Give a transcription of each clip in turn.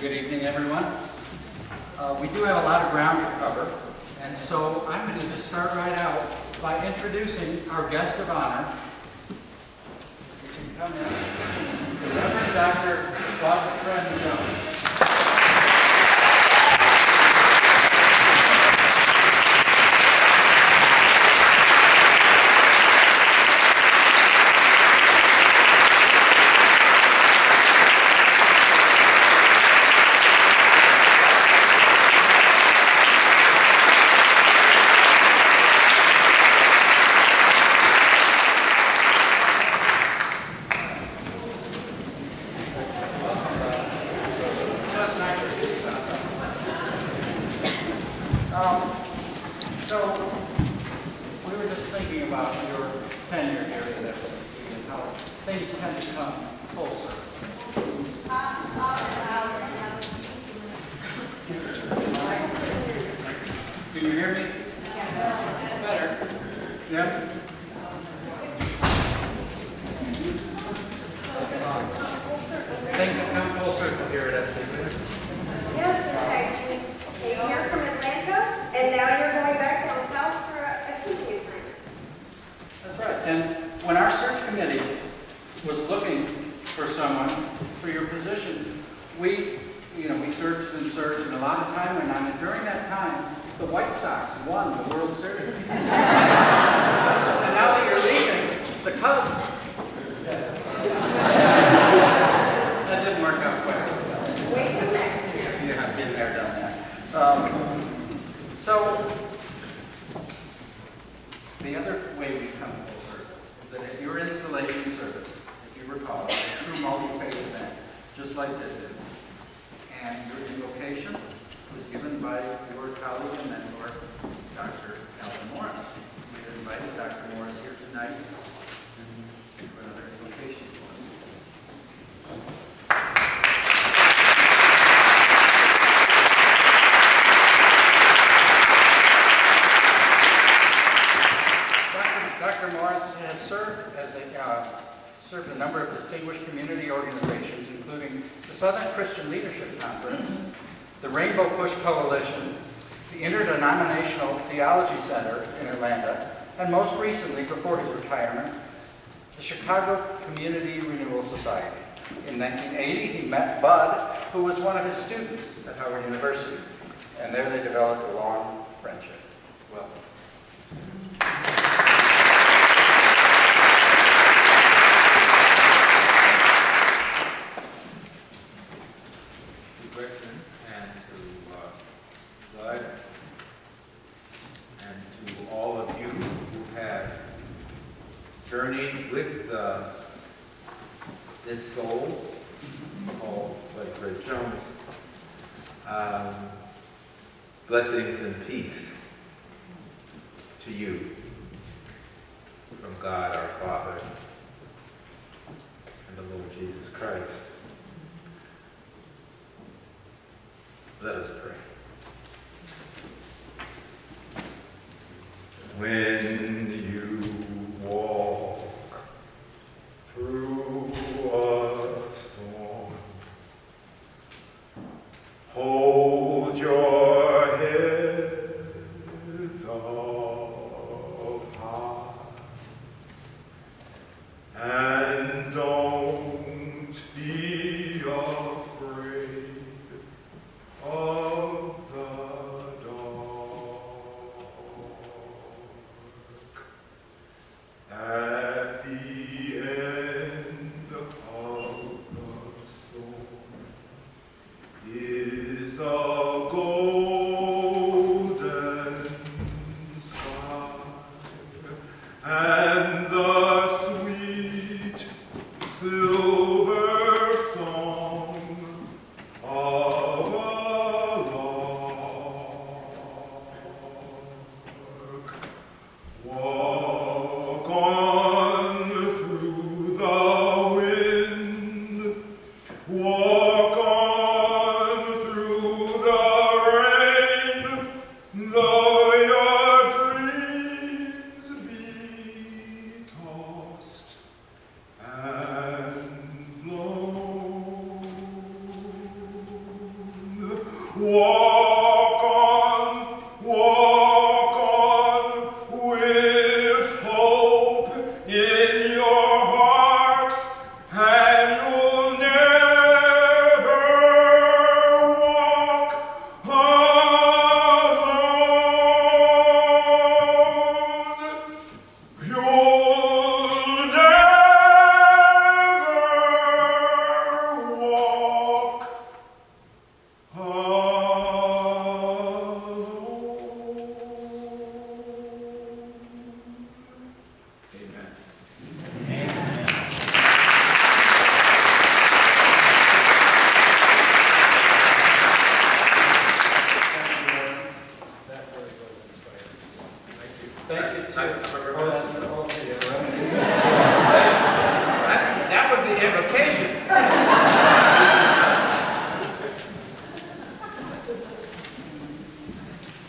Good evening, everyone. We do have a lot of ground to cover, and so I'm going to just start right out by introducing our guest of honor. You can come in. The Reverend Dr. Godfred Jones. So, we were just thinking about your tenure here at FCC and how things tend to come full circle. Can you hear me? Better. Yeah? Things have come full circle here at FCC. Yes, okay. You came here from Atlanta, and now you're going back down south for a teaching assignment. That's right. And when our search committee was looking for someone for your position, we searched and searched, and a lot of time went on. And during that time, the White Sox won the World Series. And now that you're leaving, the Cubs. That didn't work out quite so well. Wait till next year. Yeah, been there, done that. So, the other way we come full circle is that at your installation service, if you recall, it's a true multi-faith event, just like this is. And your invocation was given by your colleague and mentor, Dr. Alvin Morris. We have invited Dr. Morris here tonight for another invocation. Dr. Morris has served a number of distinguished community organizations, including the Southern Christian Leadership Conference, the Rainbow Push Coalition, the Interdenominational Theology Center in Atlanta, and most recently, before his retirement, the Chicago Community Renewal Society. In 1980, he met Bud, who was one of his students at Howard University, and there they developed a long friendship. Welcome. Journeyed with this soul called Godfred Jones. Blessings and peace to you from God our Father and the Lord Jesus Christ. Let us pray. When you walk through a storm, hold your heads up high, and don't be afraid of the dark. At the end of the storm is a golden sky, and the sweet silver song of a lark. Walk on through the wind, walk on through the walk on with hope in your hearts, and you'll never walk alone. You'll never walk Amen. That really was inspiring. Thank you. Thank you, sir. Oh, that's an old video, right? That was the invocation.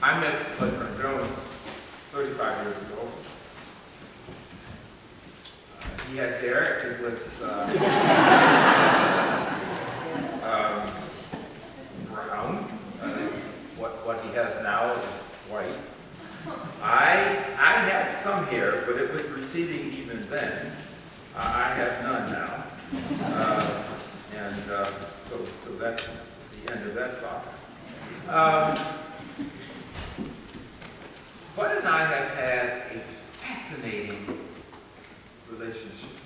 I met Bud Jones 35 years ago. He had Derek, it was brown. What he has now is white. I had some hair, but it was receding even then. I have none now. So that's the end of that saga. Bud and I have had a fascinating relationship.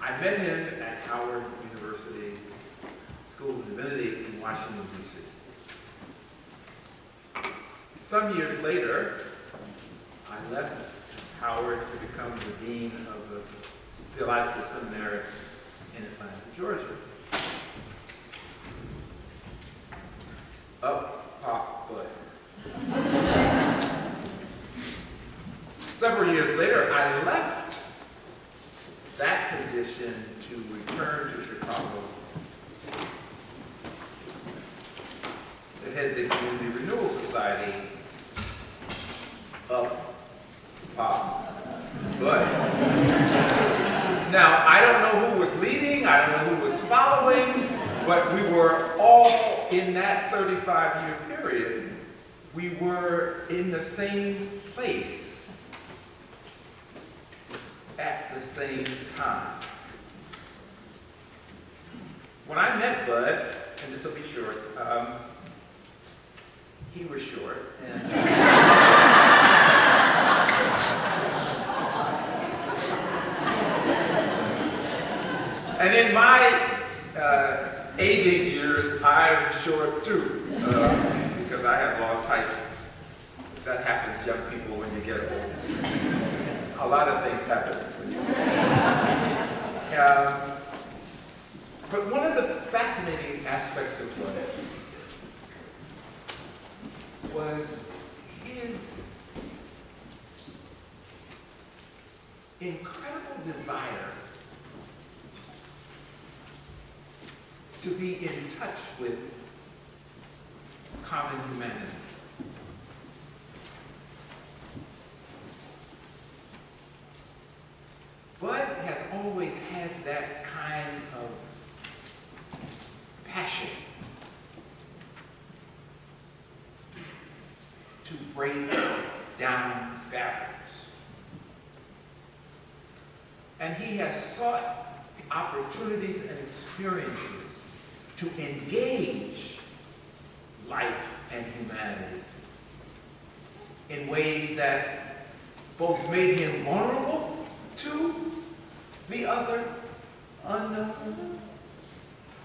I met him at Howard University School of Divinity in Washington, D.C. Some years later, I left Howard to become the dean of the Theological Seminary in Atlanta, Georgia. Up popped Bud. Several years later, I left that position to return to Chicago to head the Community Renewal Society. Up popped Bud. Now, I don't know who was leading, I don't know who was following, but we were all in that 35-year period, we were in the same place at the same time. When I met Bud, and this will be short, he was short, and in my aging years, I'm short too, because I have lost height. That happens, young people, when you get old. A lot of things happen when you get old. But one of the fascinating aspects of Bud was his incredible desire to be in touch with common humanity. Bud has always had that kind of passion to break down barriers. And he has sought opportunities and experiences to engage life and humanity in ways that both made him vulnerable to the other unknown,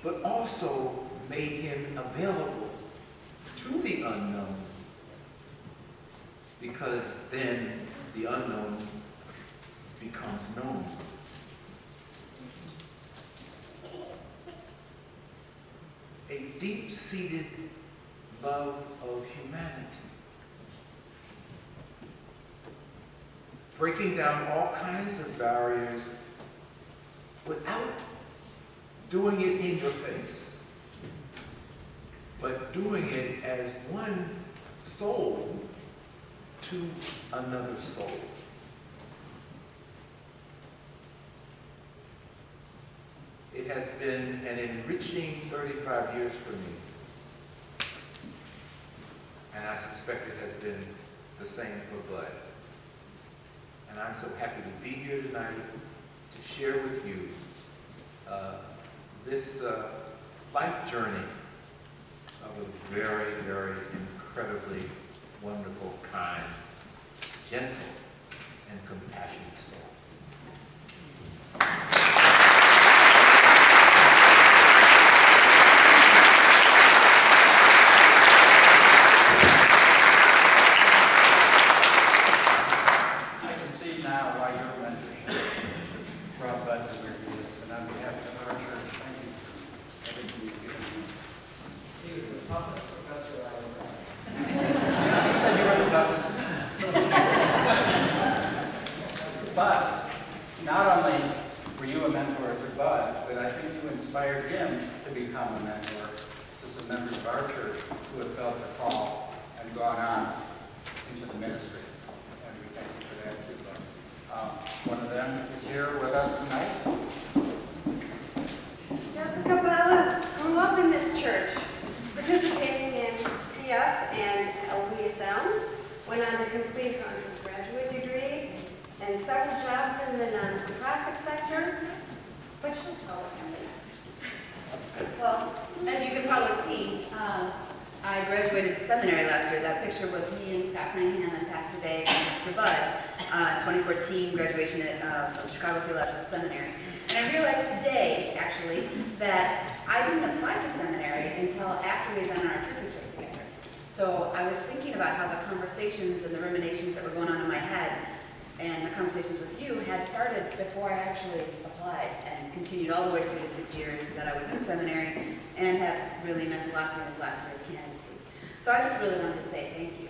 but also made him available to the unknown, because then the unknown becomes known. A deep-seated love of humanity. Breaking down all kinds of barriers without doing it in your face, but doing it as one soul to another soul. It has been an enriching 35 years for me and I suspect it has been the same for Bud. And I'm so happy to be here tonight to share with you this life journey of a very, very incredibly wonderful, kind, gentle, and compassionate soul. I can see now why your mentorship brought Bud to where he is, and on behalf of our church, thank you for everything you've given him. He was the toughest professor I ever had. He said you were the toughest. But not only were you a mentor to Bud, but I think you inspired him to become a mentor to some members of our church who have felt the call and gone on into the ministry. And we thank you for that too, Bud. One of them is here with us tonight. Jessica Bellis grew up in this church, participating in PF and LPSM, went on to complete her undergraduate degree and several jobs in the non-profit sector, which will tell him the next. Well, as you can probably see, I graduated seminary last year. That picture was me and Scott Cunningham and Pastor Dave and Pastor Bud, 2014 graduation at Chicago Theological Seminary. And I realized today, actually, that I didn't apply for seminary until after we'd done our turkey trip together. So I was thinking about how the conversations and the ruminations that were going on in my head and the conversations with you had started before I actually applied and continued all the way through the 6 years that I was in seminary and have really meant a lot to me this last year of candidacy. So I just really wanted to say thank you.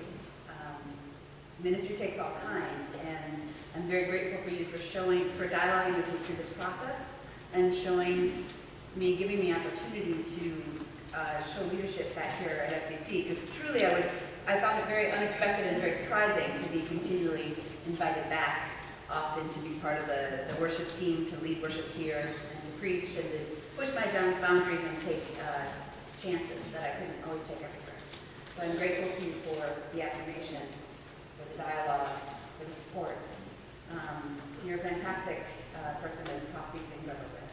Ministry takes all kinds, and I'm very grateful for you for dialoguing with me through this process and giving me the opportunity to show leadership back here at FCC, because truly I found it very unexpected and very surprising to be continually invited back often to be part of the worship team, to lead worship here, and to preach, and to push my boundaries and take chances that I couldn't always take everywhere. So I'm grateful to you for the affirmation, for the dialogue, for the support. You're a fantastic person to talk these things over with.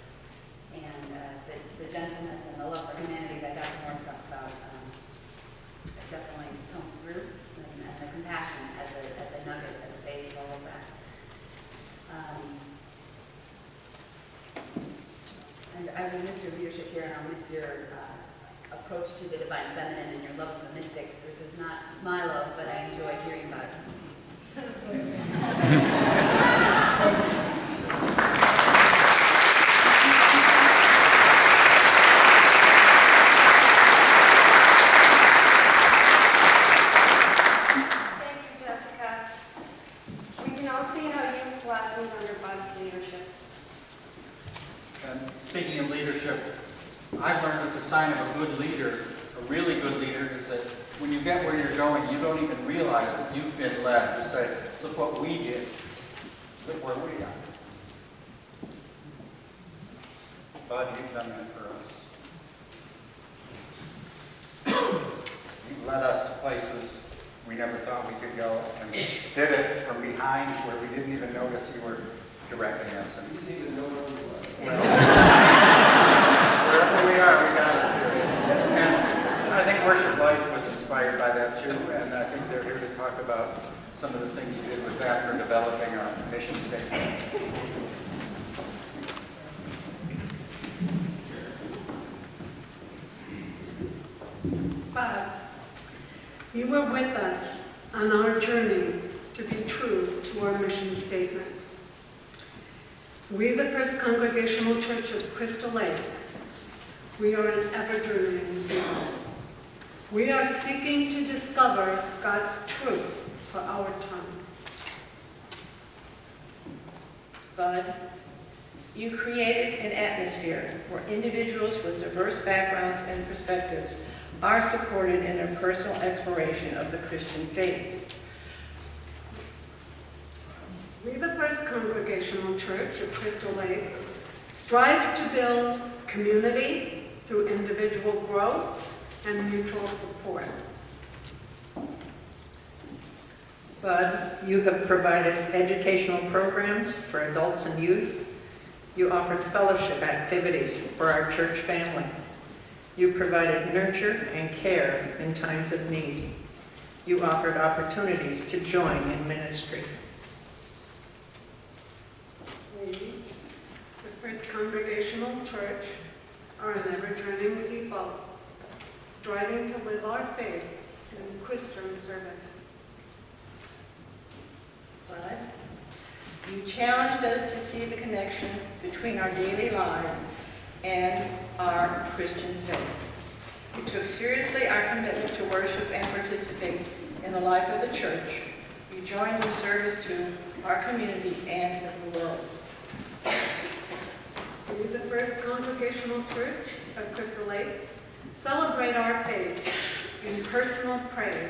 And the gentleness and the love for humanity that Dr. Morris talked about it definitely comes through, and the compassion at the nugget, at the base of all of that. And I will miss your leadership here, and I'll miss your approach to the divine feminine and your love of the mystics, which is not my love, but I enjoy hearing about it. Thank you, Jessica. We can all see how you've blossomed under Bud's leadership. And speaking of leadership, I've learned that the sign of a good leader, a really good leader, is that when you get where you're going, you don't even realize that you've been led to say, look what we did. Look where we are. Bud, you've done that for us. You've led us to places we never thought we could go, and did it from behind where we didn't even notice you were directing us. And you didn't even know where we were. Wherever we are, we got it. And I think Worship Life was inspired by that too, and I think they're here to talk about some of the things you did with that for developing our mission statement. Bob, you were with us on our journey to be true to our mission statement. We, the First Congregational Church of Crystal Lake, we are an ever-journeying people. We are seeking to discover God's truth for our time. Bud, you created an atmosphere where individuals with diverse backgrounds and perspectives are supported in their personal exploration of the Christian faith. We, the First Congregational Church of Crystal Lake, strive to build community through individual growth and mutual support. Bud, you have provided educational programs for adults and youth. You offered fellowship activities for our church family. You provided nurture and care in times of need. You offered opportunities to join in ministry. We, the First Congregational Church, are an ever-turning people, striving to live our faith in Christian service. Bud, you challenged us to see the connection between our daily lives and our Christian faith. You took seriously our commitment to worship and participate in the life of the church. You joined in service to our community and to the world. We, the First Congregational Church of Crystal Lake, celebrate our faith in personal praise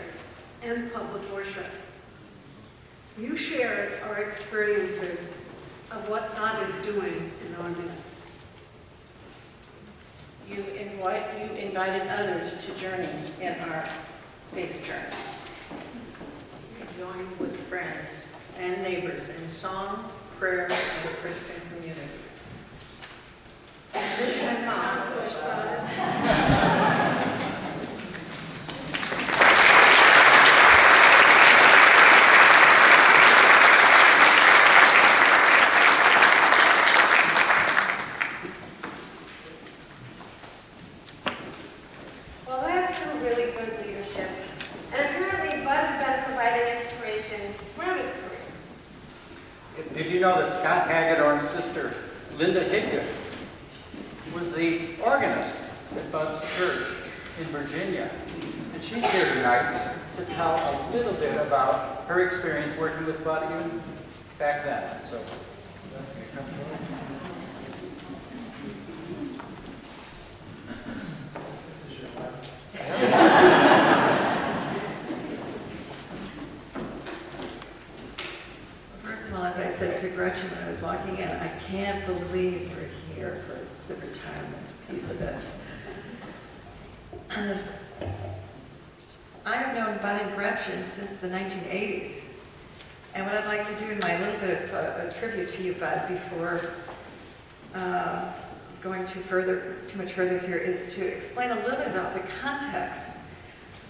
and public worship. You shared our experiences of what God is doing in our midst. You invited others to journey in our faith journey. You joined with friends and neighbors in song, prayer, and a Christian community. Mission accomplished, God. Well, that's some really good leadership. And apparently Bud's been providing inspiration throughout his career. Did you know that Scott Hagedorn's sister, Linda Higdon, was the organist at Bud's church in Virginia? And she's here tonight to tell a little bit about her experience working with Bud even back then. So, First of all, as I said to Gretchen when I was walking in, I can't believe we're here for the retirement piece of it. I have known Bud and Gretchen since the 1980s. And what I'd like to do in my little bit of a tribute to you, Bud, before going too much further here, is to explain a little bit about the context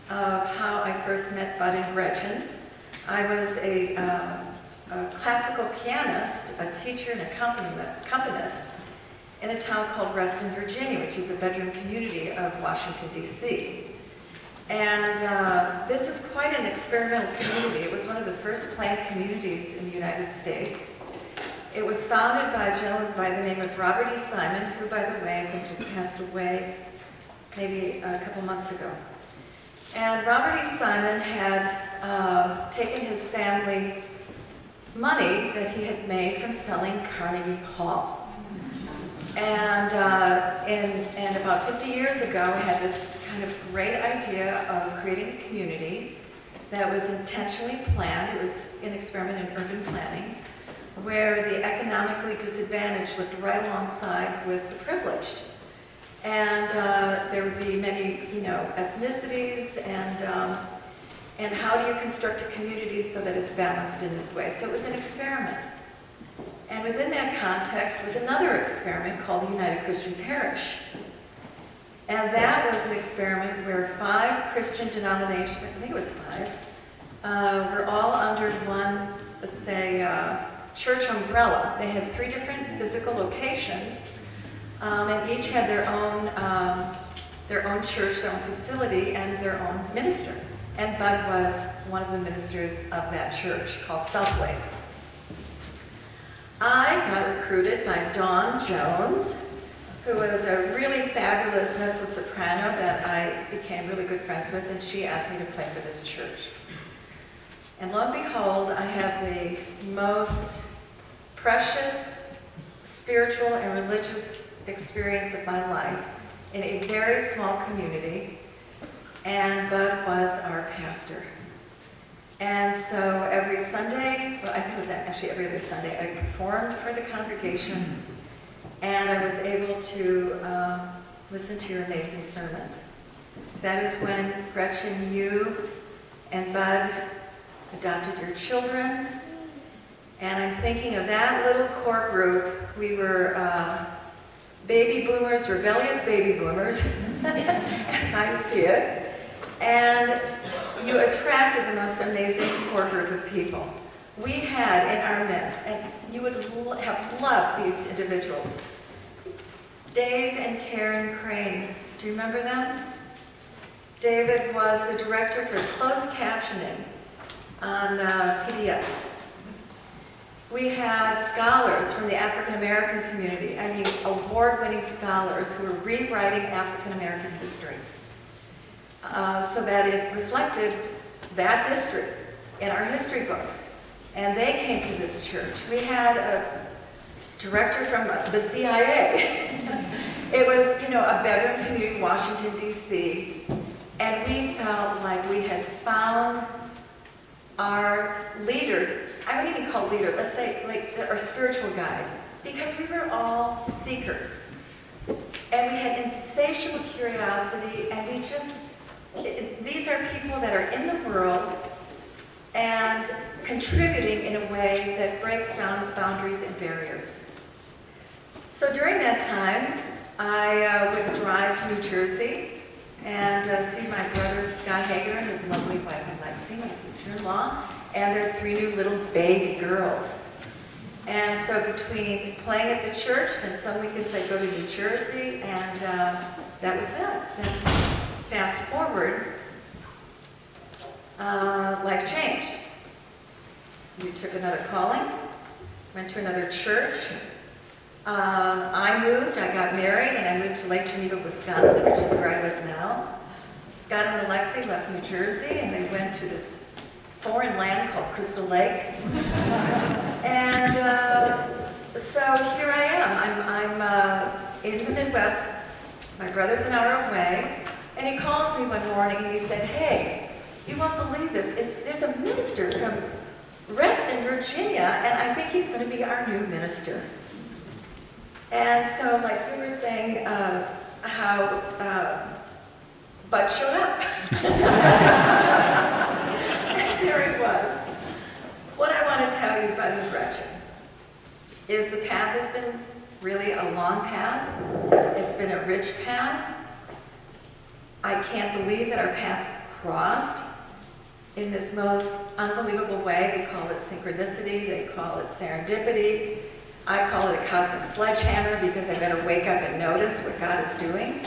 of how I first met Bud and Gretchen. I was a classical pianist, a teacher and accompanist in a town called Reston, Virginia, which is a bedroom community of Washington, D.C. And this was quite an experimental community. It was one of the first planned communities in the United States. It was founded by a gentleman by the name of Robert E. Simon, who, by the way, I think just passed away maybe a couple months ago. And Robert E. Simon had taken his family money that he had made from selling Carnegie Hall. And about 50 years ago, had this kind of great idea of creating a community that was intentionally planned. It was an experiment in urban planning, where the economically disadvantaged lived right alongside with the privileged. And there would be many, ethnicities, and how do you construct a community so that it's balanced in this way? So it was an experiment. And within that context was another experiment called the United Christian Parish. And that was an experiment where 5 Christian denominations, I think it was 5, were all under one, let's say, church umbrella. They had 3 different physical locations, and each had their own church, their own facility, and their own minister. And Bud was one of the ministers of that church called South Lakes. I got recruited by Dawn Jones, who was a really fabulous mezzo-soprano that I became really good friends with, and she asked me to play for this church. And lo and behold, I had the most precious spiritual and religious experience of my life in a very small community, and Bud was our pastor. And so every Sunday, well, I think it was actually every other Sunday, I performed for the congregation, and I was able to listen to your amazing sermons. That is when Gretchen, you, and Bud adopted your children. And I'm thinking of that little core group. We were baby boomers, rebellious baby boomers, as I see it. And you attracted the most amazing core group of people. We had in our midst, and you would have loved these individuals. Dave and Karen Crane, do you remember them? David was the director for closed captioning on PBS. We had scholars from the African American community, I mean award-winning scholars who were rewriting African American history so that it reflected that history in our history books. And they came to this church. We had a director from the CIA. It was, you know, a bedroom community, Washington, D.C., and we felt like we had found our leader. I wouldn't even call leader, let's say like our spiritual guide, because we were all seekers. And we had insatiable curiosity, and we just, these are people that are in the world and contributing in a way that breaks down boundaries and barriers. So during that time, I would drive to New Jersey and see my brother Scott Hager and his lovely wife Alexi, my sister-in-law, and their 3 new little baby girls. And so between playing at the church, then some weekends I'd go to New Jersey, and that was that. Then fast forward, life changed. We took another calling, went to another church. I moved, I got married, and I moved to Lake Geneva, Wisconsin, which is where I live now. Scott and Alexi left New Jersey, and they went to this foreign land called Crystal Lake. And so here I am. I'm in the Midwest. My brother's an hour away, and he calls me one morning, and he said, "Hey, you won't believe this. There's a minister from Reston, Virginia, and I think he's going to be our new minister." And so, like we were saying, how Bud showed up. And there he was. What I want to tell you, Bud and Gretchen, is the path has been really a long path. It's been a rich path. I can't believe that our paths crossed in this most unbelievable way. They call it synchronicity. They call it serendipity. I call it a cosmic sledgehammer because I better wake up and notice what God is doing.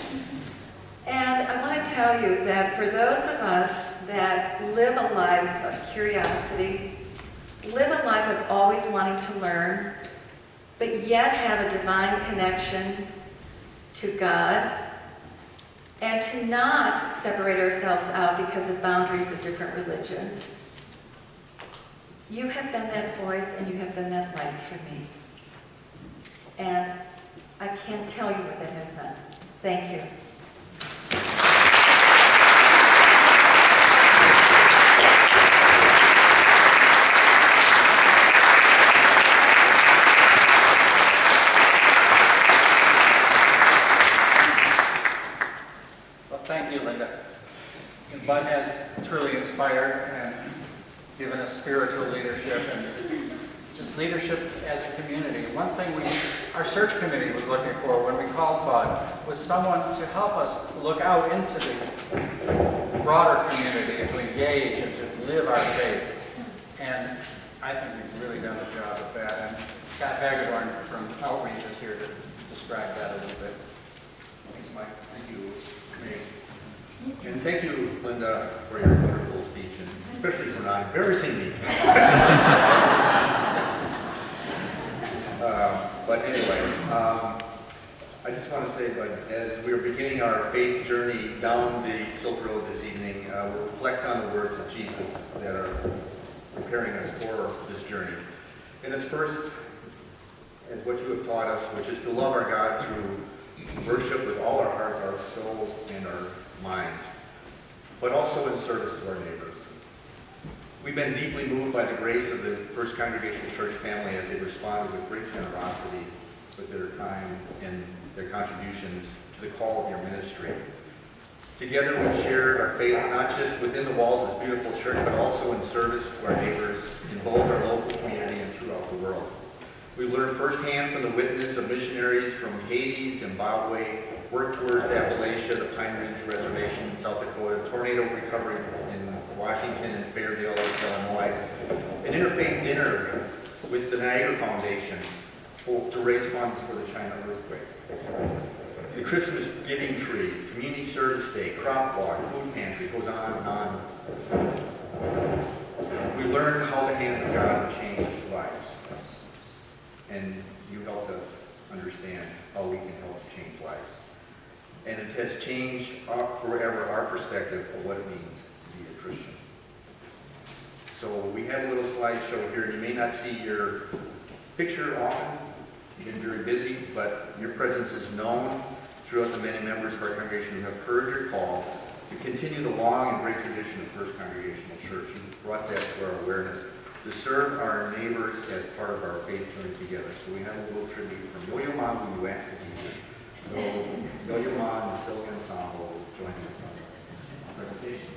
And I want to tell you that for those of us that live a life of curiosity, live a life of always wanting to learn, but yet have a divine connection to God, and to not separate ourselves out because of boundaries of different religions, you have been that voice and you have been that light for me. And I can't tell you what that has meant. Thank you. Well, thank you, Linda. And Bud has truly inspired and given us spiritual leadership and just leadership as a community. One thing our search committee was looking for when we called Bud was someone to help us look out into the broader community and to engage and to live our faith. And I think you've really done a job of that. And Scott Hagedorn from Outreach is here to describe that a little bit. Thanks, Mike. Thank you, Mayor. And thank you, Linda, for your wonderful speech, and especially for not embarrassing me. But anyway, I just want to say, but as we're beginning our faith journey down the Silk Road this evening, we'll reflect on the words of Jesus that are preparing us for this journey. And it's first, as what you have taught us, which is to love our God through worship with all our hearts, our souls, and our minds, but also in service to our neighbors. We've been deeply moved by the grace of the First Congregational Church family as they responded with great generosity with their time and their contributions to the call of your ministry. Together we've shared our faith not just within the walls of this beautiful church, but also in service to our neighbors in both our local community and throughout the world. We've learned firsthand from the witness of missionaries from Haiti, Zimbabwe, work towards Appalachia, the Pine Ridge Reservation in South Dakota, tornado recovery in Washington and Fairdale, Illinois, an interfaith dinner with the Niagara Foundation to raise funds for the China earthquake. The Christmas giving tree, community service day, crop walk, food pantry, goes on and on. We learned how the hands of God change lives. And you helped us understand how we can help change lives. And it has changed forever our perspective of what it means to be a Christian. So we have a little slideshow here. You may not see your picture often. You've been very busy, but your presence is known throughout the many members of our congregation who have heard your call to continue the long and great tradition of First Congregational Church. You brought that to our awareness to serve our neighbors as part of our faith journey together. So we have a little tribute from Yo-Yo Ma, who you asked to be here. So Yo-Yo Ma and the Silk Ensemble joining us on the presentation.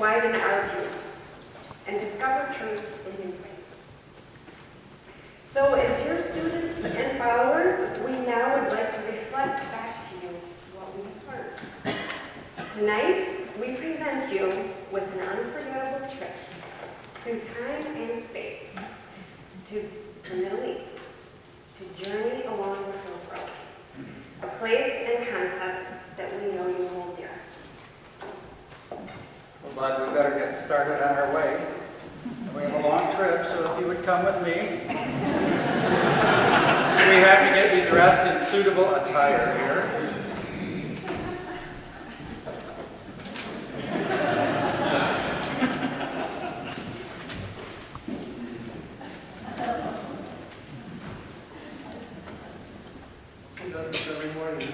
widen our views and discover truth in new places. So as your students and followers, we now would like to reflect back to you what we have learned. Tonight, we present you with an unforgettable trip through time and space to the Middle East, to journey along the Silk Road, a place and concept that we know you hold dear. Well, Bud, we better get started on our way. We have a long trip, so if you would come with me. We have to get you dressed in suitable attire here. She does this every morning.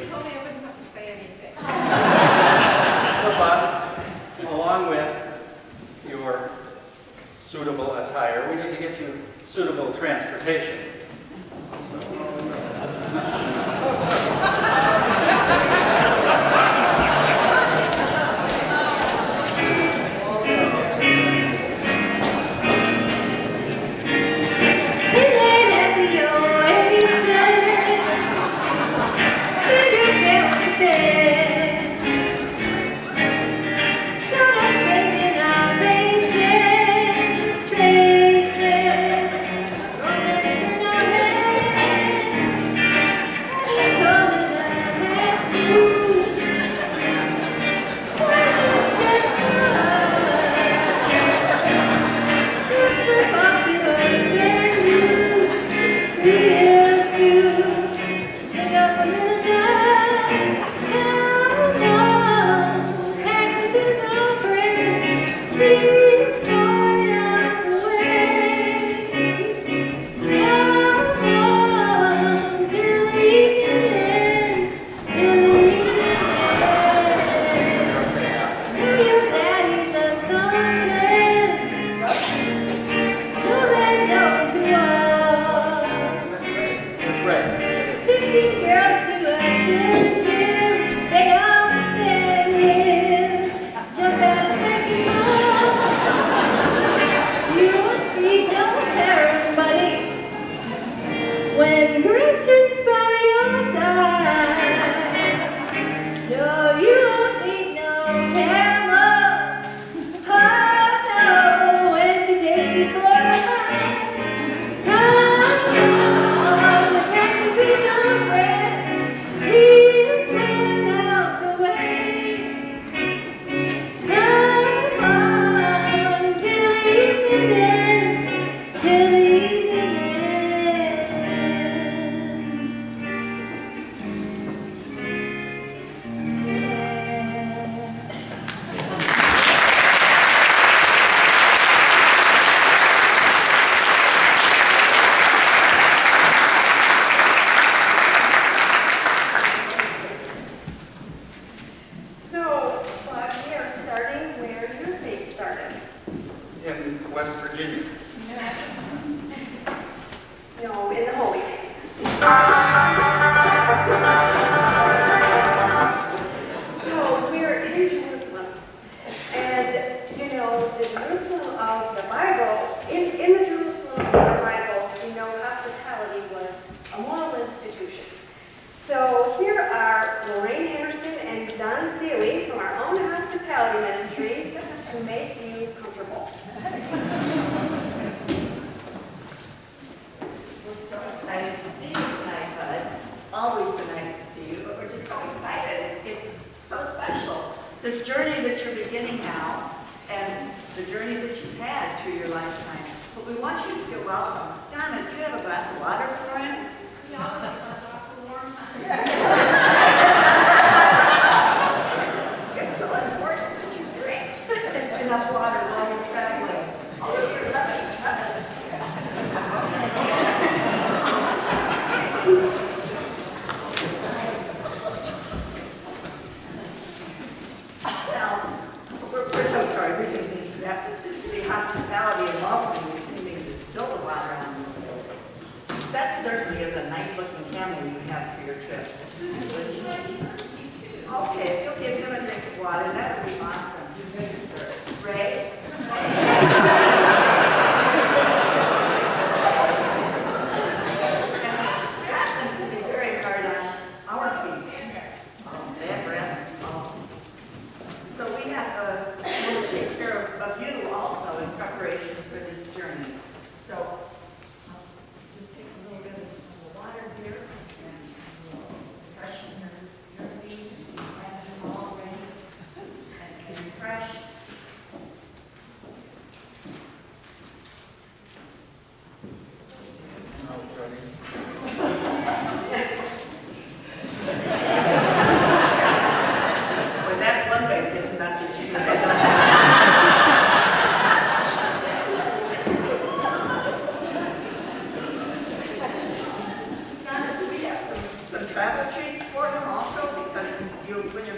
told me I wouldn't have to say anything. So, Bud, along with your suitable attire, we need to get you suitable transportation. That certainly is a nice looking camel you have for your trip.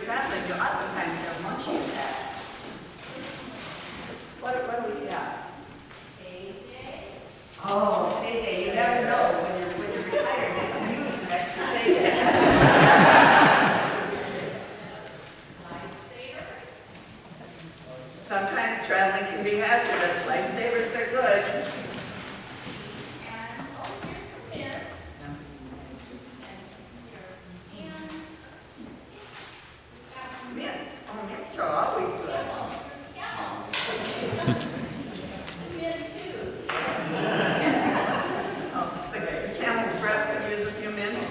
traveling, you oftentimes have munchie attacks. What do we have? Oh, payday. You never know when you're retired, they can use an extra payday. Sometimes traveling can be hazardous. Lifesavers are good. Mints. Oh, mints are always good. Oh, the camel's breath could use a few mints.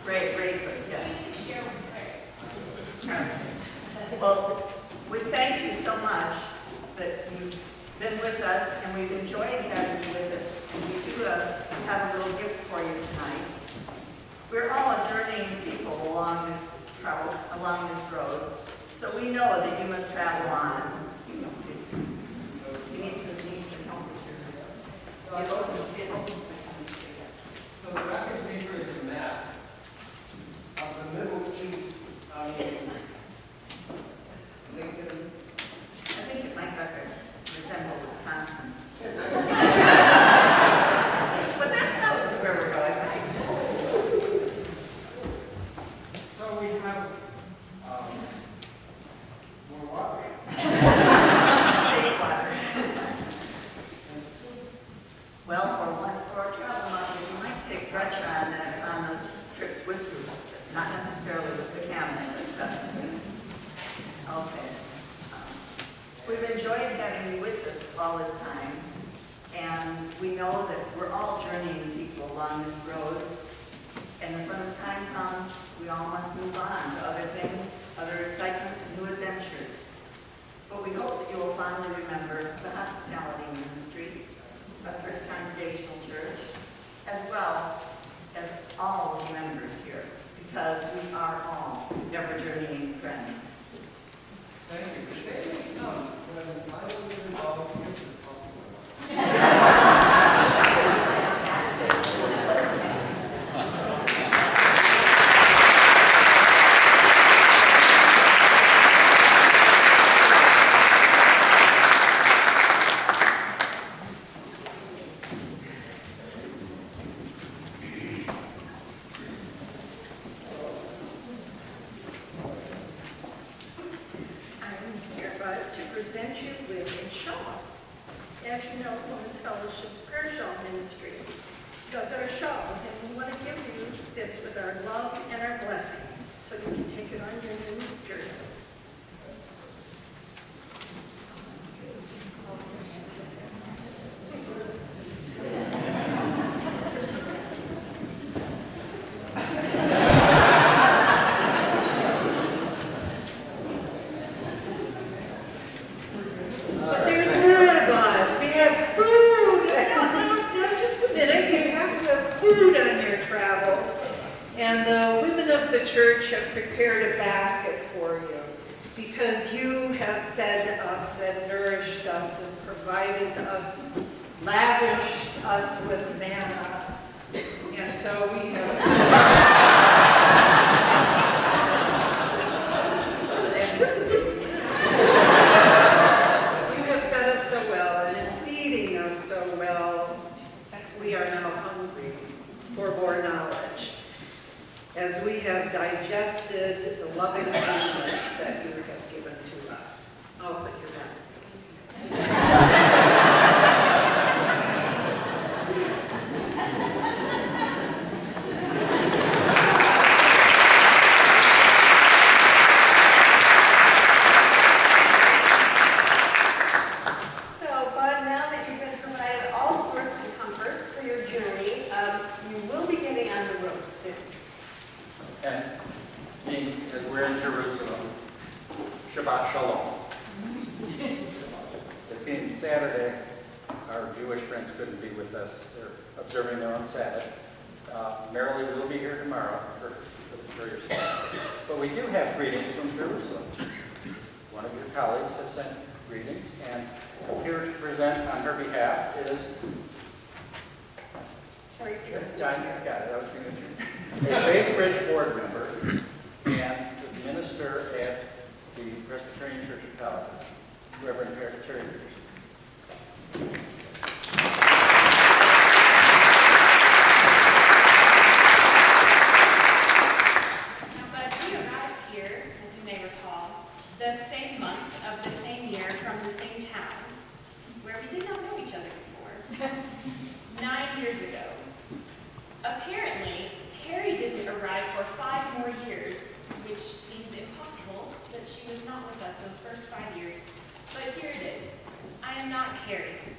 Great, good, yes. Well, we thank you so much that you've been with us, and we've enjoyed having you with us. And we do have a little gift for you tonight. We're all journeying people along this road, so we know that you must travel on. You need some help with your. So the graphic paper is a map of the middle piece. Lincoln. I think it might resemble Wisconsin. But that's not where we're going, right? So we have more water. Safe water. And soup. Well, for a travel model, you might take Gretchen on those trips with you, not necessarily with the camel. Okay. We've enjoyed having you with us all this time, and we know that we're all journeying people along this road, and when the time comes, we all must move on to other things, other excitements, and new adventures. But we hope that you will fondly remember the hospitality ministry of First Congregational Church, as well as all the members here, because we are all ever-journeying friends. Thank you. The day may come when I will be involved in the present you with a shawl. As you know, Women's Fellowship's Prayer Shawl Ministry does our shawls, and we want to give you this with our love and our blessings, so you can take it on your new journey. Have prepared a basket for you because you have fed us and nourished us and provided us, lavished us with manna. And so we have you have fed us so well, and in feeding us so well, we are now hungry for more knowledge, as we have digested the loving kindness that you have given to us. I'll put your basket. So, Bud, now that you've been provided all sorts of comforts for your journey, you will be getting on the road soon. And as we're in Jerusalem, Shabbat Shalom. It being Saturday, our Jewish friends couldn't be with us. They're observing their own Sabbath. Marilee will be here tomorrow for your Sabbath. But we do have greetings from Jerusalem. One of your colleagues has sent greetings, and here to present on her behalf is John. Got it. I was going to. A Faith Bridge board member and the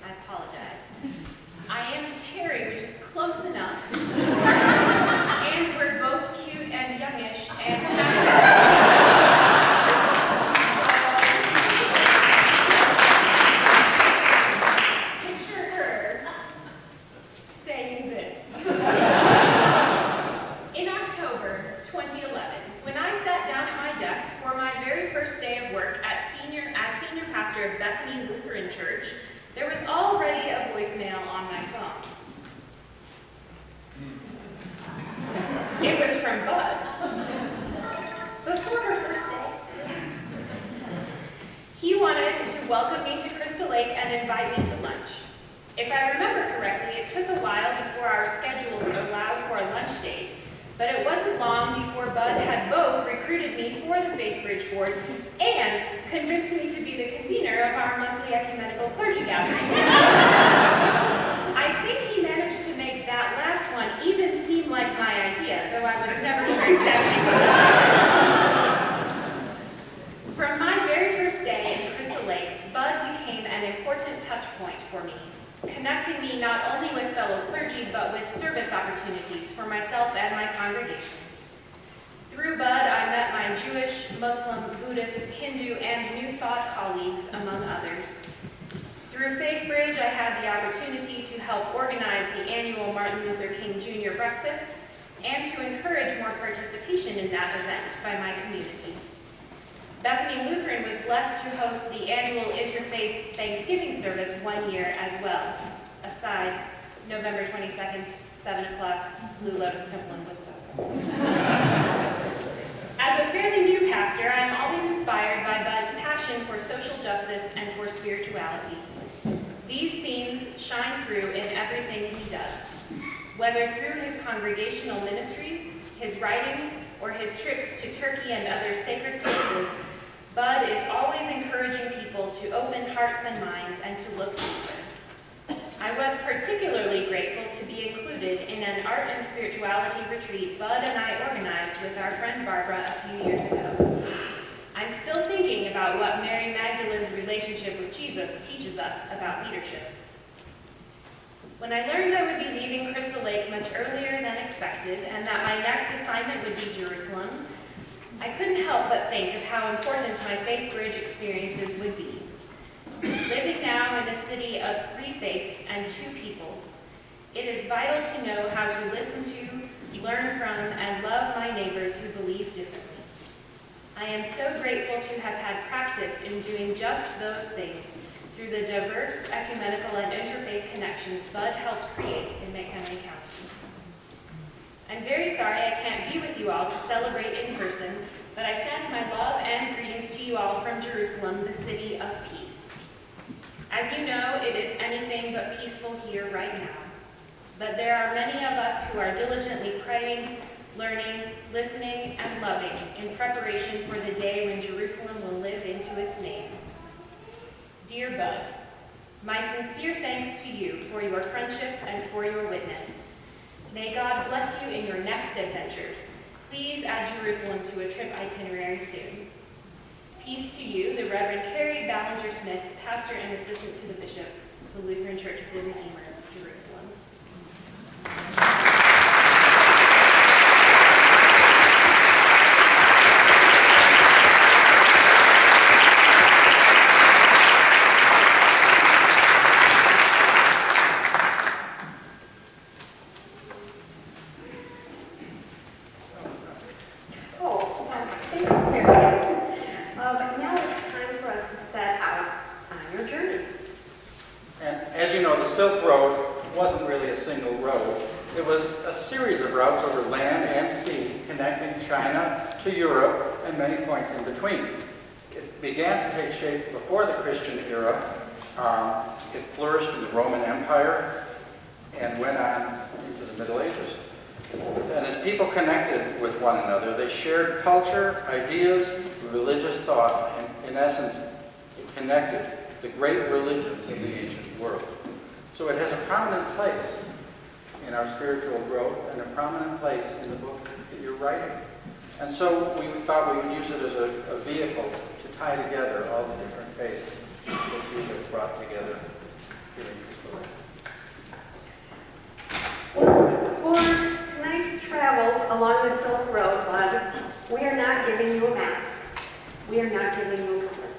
I apologize. I am Terry, which is close enough. And we're both cute and youngish and picture her saying this. In October 2011, when I sat down at my desk for my very first day of work as senior pastor of Bethany Lutheran Church, there was already a voicemail on my phone. It was from Bud. Before her first day, he wanted to welcome me to Crystal Lake and invite me to lunch. If I remember correctly, it took a while before our schedules allowed for a lunch date, but it wasn't long before Bud had both recruited me for the Faith Bridge Board and convinced me to be the convener of our monthly ecumenical clergy gathering. I think he managed to make that last one even seem like my idea, though I was never sure exactly what it was. From my very first day in Crystal Lake, Bud became an important touch point for me, connecting me not only with fellow clergy, but with service opportunities for myself and my congregation. Through Bud, I met my Jewish, Muslim, Buddhist, Hindu, and New Thought colleagues, among others. Through Faith Bridge, I had the opportunity to help organize the annual Martin Luther King Jr. breakfast and to encourage more participation in that event by my community. Bethany Lutheran was blessed to host the annual Interfaith Thanksgiving service one year as well. Aside, November 22nd, 7 o'clock, Blue Lotus Temple in Woodstock. As a fairly new pastor, I am always inspired by Bud's passion for social justice and for spirituality. These themes shine through in everything he does, whether through his congregational ministry, his writing, or his trips to Turkey and other sacred places. Bud is always encouraging people to open hearts and minds and to look deeper. I was particularly grateful to be included in an art and spirituality retreat Bud and I organized with our friend Barbara a few years ago. I'm still thinking about what Mary Magdalene's relationship with Jesus teaches us about leadership. When I learned I would be leaving Crystal Lake much earlier than expected and that my next assignment would be Jerusalem, I couldn't help but think of how important my Faith Bridge experiences would be. Living now in a city of 3 faiths and 2 peoples, it is vital to know how to listen to, learn from, and love my neighbors who believe differently. I am so grateful to have had practice in doing just those things through the diverse ecumenical and interfaith connections Bud helped create in McHenry County. I'm very sorry I can't be with you all to celebrate in person, but I send my love and greetings to you all from Jerusalem, the city of peace. As you know, it is anything but peaceful here right now, but there are many of us who are diligently praying, learning, listening, and loving in preparation for the day when Jerusalem will live into its name. Dear Bud, my sincere thanks to you for your friendship and for your witness. May God bless you in your next adventures. Please add Jerusalem to a trip itinerary soon. Peace to you, the Reverend Carrie Ballinger Smith, pastor and assistant to the bishop, the Lutheran Church of the Redeemer, Jerusalem. In between. It began to take shape before the Christian era. It flourished in the Roman Empire and went on into the Middle Ages. And as people connected with one another, they shared culture, ideas, religious thought, and in essence, it connected the great religions of the ancient world. So it has a prominent place in our spiritual growth and a prominent place in the book that you're writing. And so we thought we would use it as a vehicle to tie together all the different faiths that you have brought together here in Crystal Lake. Well, for tonight's travels along the Silk Road, Bud, we are not giving you a map. We are not giving you a compass.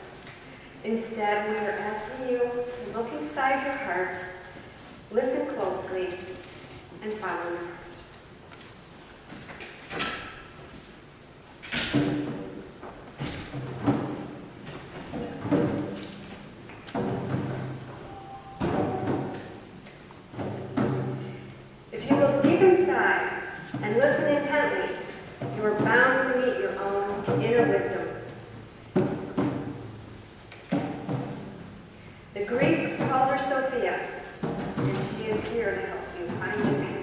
Instead, we are asking you to look inside your heart, listen closely, and follow your heart. If you look deep inside and listen intently, you are bound to meet your own inner wisdom. The Greeks called her Sophia, and she is here to help you find your name.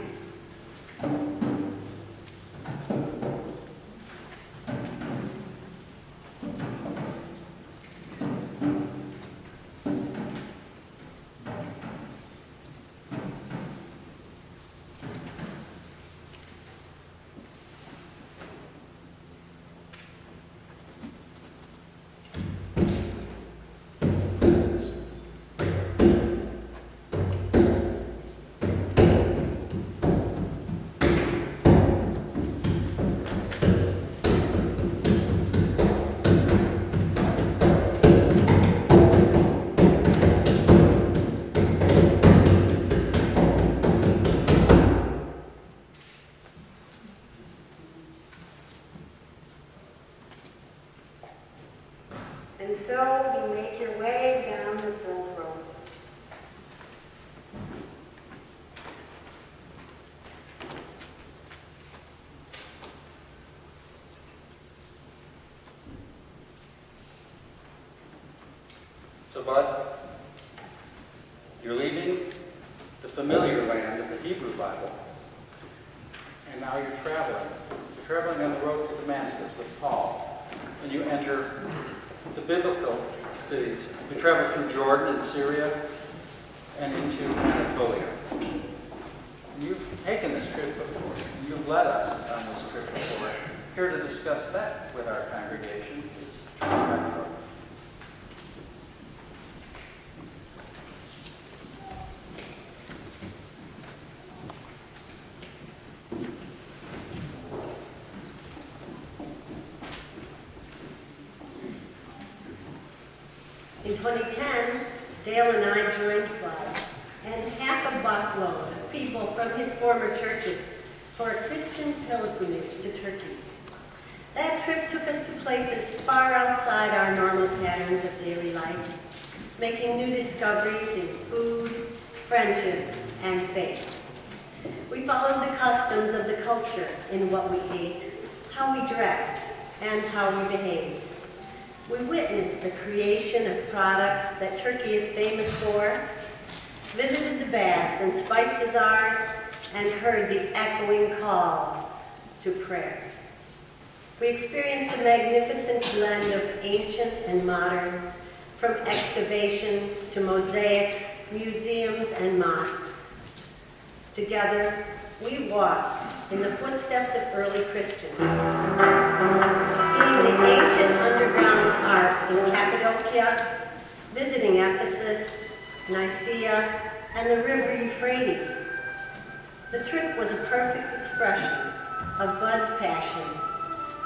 And so you make your way down the Silk Road. So, Bud, you're leaving the familiar land of the Hebrew Bible, and now you're traveling. You're traveling on the road to Damascus with Paul, and you enter the biblical cities. You travel through Jordan and Syria and into Anatolia. You've taken this trip before. You've led us on this trip before. Here to discuss that with our congregation is Charlie Beckford. In 2010, Dale and I joined Bud and half a busload of people from his former churches for a Christian pilgrimage to Turkey. That trip took us to places far outside our normal patterns of daily life, making new discoveries in food, friendship, and faith. We followed the customs of the culture in what we ate, how we dressed, and how we behaved. We witnessed the creation of products that Turkey is famous for, visited the baths and spice bazaars, and heard the echoing call to prayer. We experienced a magnificent blend of ancient and modern, from excavation to mosaics, museums, and mosques. Together, we walked in the footsteps of early Christians, seeing the ancient underground art in Cappadocia, visiting Ephesus, Nicaea, and the river Euphrates. The trip was a perfect expression of Bud's passion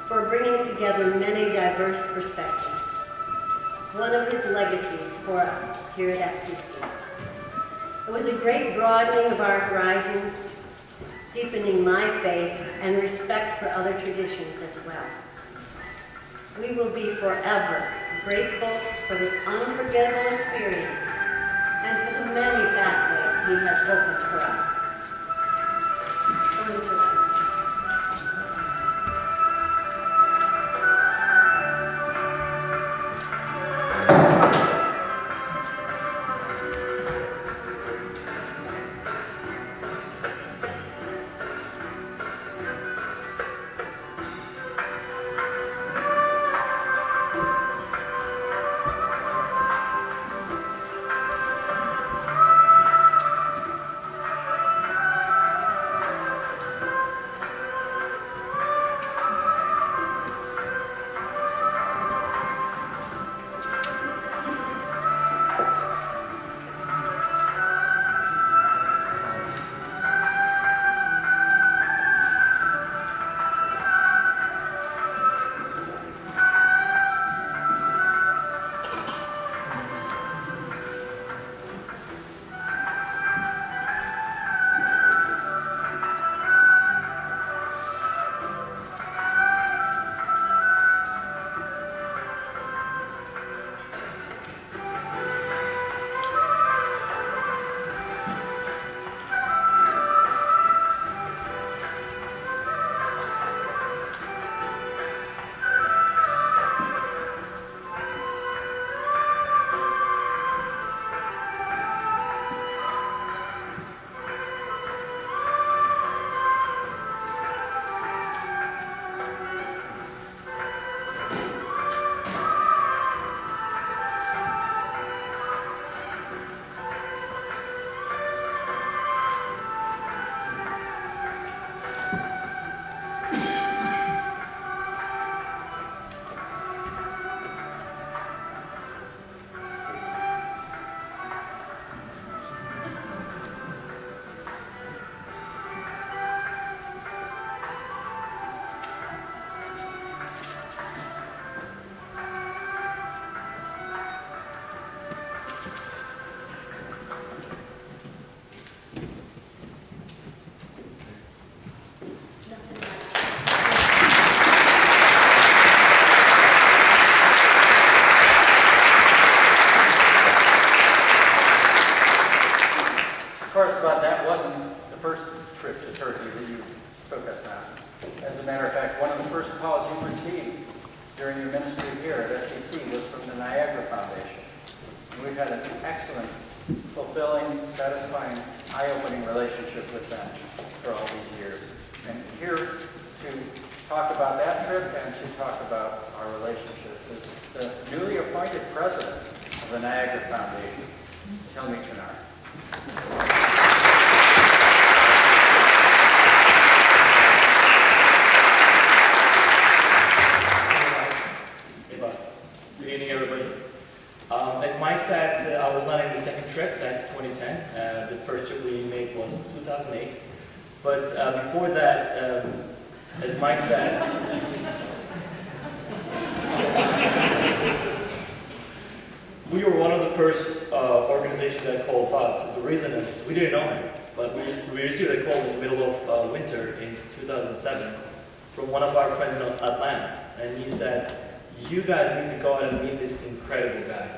for bringing together many diverse perspectives, one of his legacies for us here at FCC. It was a great broadening of our horizons, deepening my faith and respect for other traditions as well. We will be forever grateful for this unforgettable experience and for the many pathways he has opened for us. So enjoy. you received during your ministry here at SEC was from the Niagara Foundation. And we've had an excellent, fulfilling, satisfying, eye-opening relationship with them for all these years. And here to talk about that trip and to talk about our relationship is the newly appointed president of the Niagara Foundation, Hilmi Chinar. Good evening, everybody. As Mike said, I was not in the second trip, that's 2010. The first trip we made was 2008. But before that, as Mike said, we were one of the first organizations that called Bud. The reason is we didn't know him, but we received a call in the middle of winter in 2007 from one of our friends in Atlanta. And he said, "You guys need to go out and meet this incredible guy."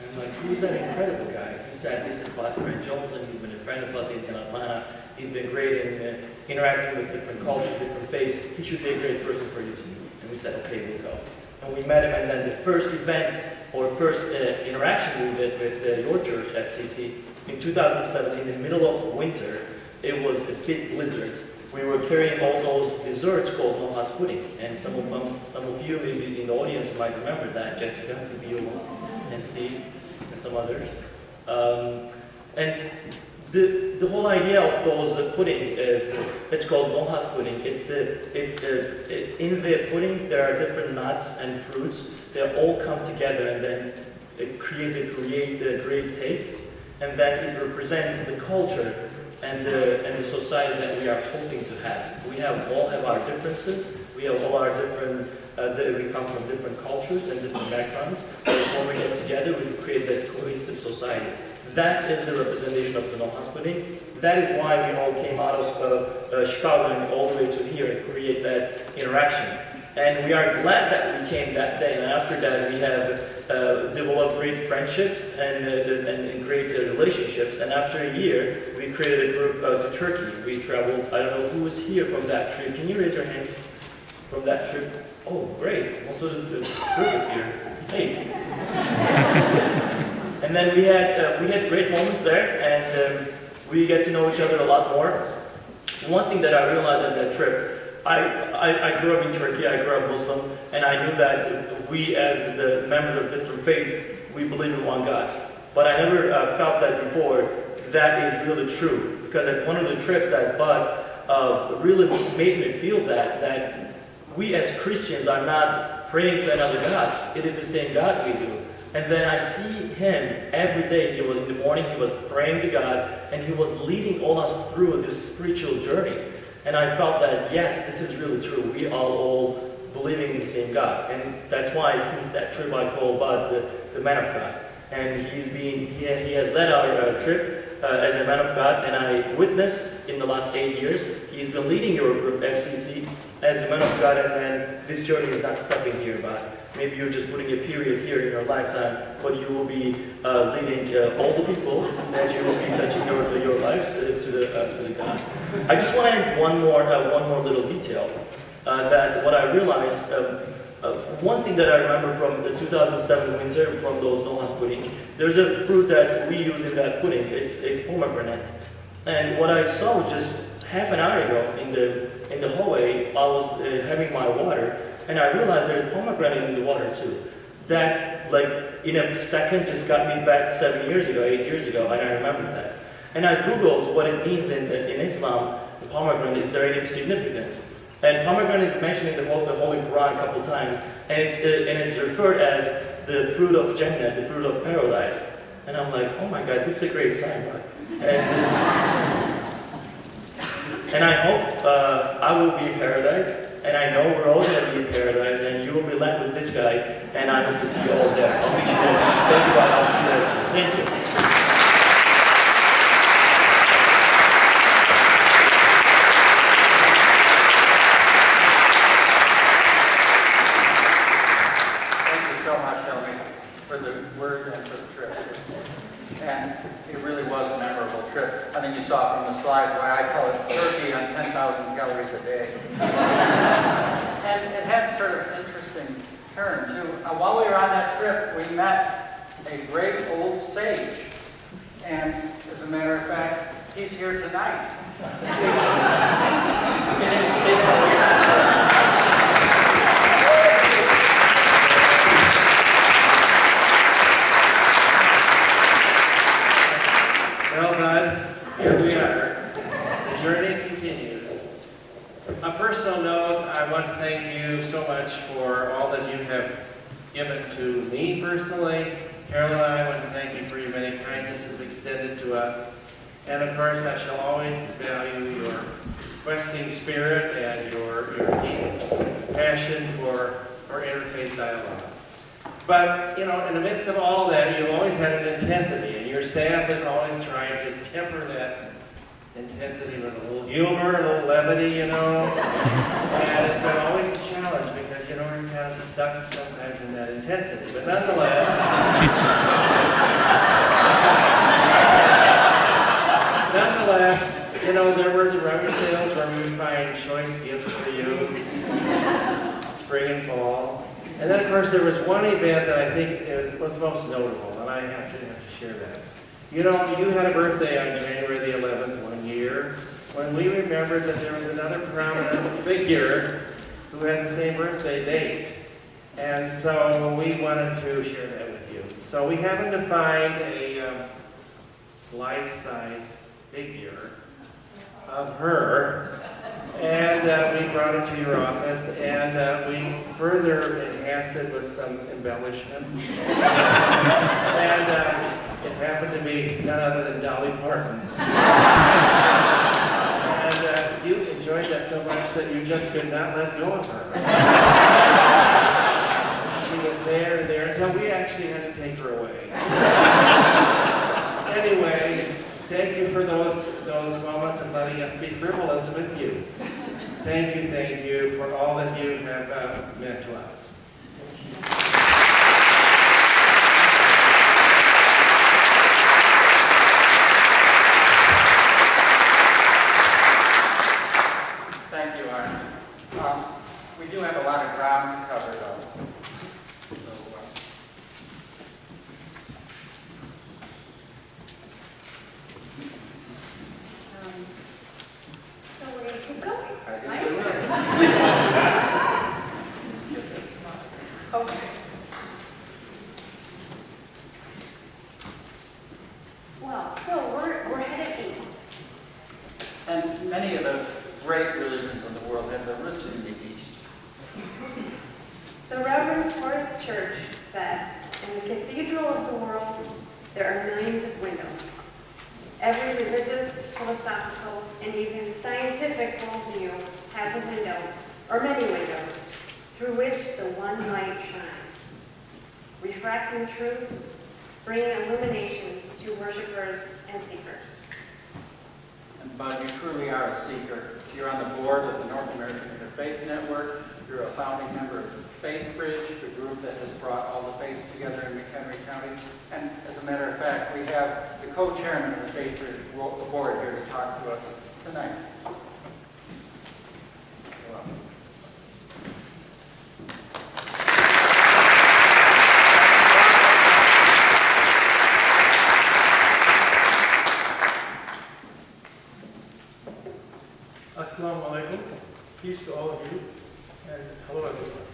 And I'm like, "Who's that incredible guy?" He said, "This is Bud Fred Jones, and he's been a friend of us in Atlanta. He's been great in interacting with different cultures, different faiths. He should be a great person for you to meet." And we said, "Okay, we'll go." And we met him, and then the first event or first interaction we did with your church, FCC, in 2007, in the middle of winter, it was a big blizzard. We were carrying all those desserts called Nohas pudding, and some of you maybe in the audience might remember that, Jessica, Bill, and Steve, and some others. And the whole idea of those pudding is, it's called Nohas pudding. In the pudding there are different nuts and fruits. They all come together, and then it creates a great taste, and then it represents the culture and the society that we are hoping to have. We all have our differences. We have all our different. We come from different cultures and different backgrounds. But when we get together, we create that cohesive society. That is the representation of the Nohas pudding. That is why we all came out of Chicago and all the way to here and create that interaction. And we are glad that we came that day. And after that, we have developed great friendships and great relationships. And after a year, we created a group to Turkey. We traveled. I don't know who was here from that trip. Can you raise your hands from that trip? Oh, great. Most of the group is here. Hey. And then we had great moments there, and we get to know each other a lot more. One thing that I realized on that trip, I grew up in Turkey, I grew up Muslim, and I knew that we as the members of different faiths, we believe in one God. But I never felt that before that is really true, because at one of the trips that Bud really made me feel that we as Christians are not praying to another God. It is the same God we do. And then I see him every day. He was in the morning, he was praying to God, and he was leading all us through this spiritual journey. And I felt that, yes, this is really true. We are all believing in the same God. And that's why since that trip I call Bud the man of God. And he has led our trip as a man of God, and I witnessed in the last 8 years, he's been leading your group, FCC, as the man of God, and then this journey is not stopping here, but maybe you're just putting a period here in your lifetime, but you will be leading all the people that you will be touching your lives to the God. I just want to add one more little detail, that what I realized, one thing that I remember from the 2007 winter, from those Nohas pudding, there's a fruit that we use in that pudding. It's pomegranate. And what I saw just half an hour ago in the hallway, I was having my water, and I realized there's pomegranate in the water too. That, like, in a second just got me back 8 years ago, and I remember that. And I Googled what it means in Islam, the pomegranate. Is there any significance? And pomegranate is mentioned in the Holy Quran a couple times, and it's referred as the fruit of Jannah, the fruit of paradise. And I'm like, oh my God, this is a great sign, right? And I hope I will be in paradise, and I know we're all going to be in paradise, and you will be left with this guy, and I hope to see you all there. I'll meet you there. Thank you, I'll see you there too. Thank you. You saw from the slides why I call it Turkey on 10,000 calories a day. and it had sort of an interesting turn, too. While we were on that trip, we met a great old sage. And as a matter of fact, he's here tonight. Well, Bud, here we are. The journey continues. On a personal note, I want to thank you so much for all that you have given to me personally. Carol and I want to thank you for your many kindnesses extended to us. And of course, I shall always value your questing spirit and your deep passion for interfaith dialogue. But, you know, in the midst of all that, you've always had an intensity, and your staff is always trying to temper that intensity with a little humor, a little levity, you know. And it's been always a challenge because, you know, you're kind of stuck sometimes in that intensity. But nonetheless, you know, there were the rubber sales where we would find choice gifts for you, spring and fall. And then, of course, there was one event that I think was most notable, and I have to share that. You know, you had a birthday on January the 11th one year, when we remembered that there was another prominent figure who had the same birthday date. And so we wanted to share that with you. So we happened to find a life-size figure of her, and we brought it to your office, and we further enhanced it with some embellishments. And it happened to be none other than Dolly Parton. And you enjoyed that so much that you just could not let go of her. She was there and there until we actually had to take her away. Anyway, thank you for those moments and letting us be frivolous with you. Thank you for all that you have meant to us. Thank you, Arne. We do have a lot of ground to cover, though. So we're going to keep going. Okay. Well, so we're headed east. And many of the great religions of the world have their roots in the East. The Reverend Forrest Church said, in the cathedral of the world, there are millions of windows. Every religious, philosophical, and even scientific worldview has a window, or many windows, through which the one light shines, refracting truth, bringing illumination to worshipers and seekers. And Bud, you truly are a seeker. You're on the board of the North American Interfaith Network. You're a founding member of Faith Bridge, the group that has brought all the faiths together in McHenry County. And as a matter of fact, we have the co-chairman of the Faith Bridge board here to talk to us tonight. Assalamu alaikum. Peace to all of you, and hello everyone.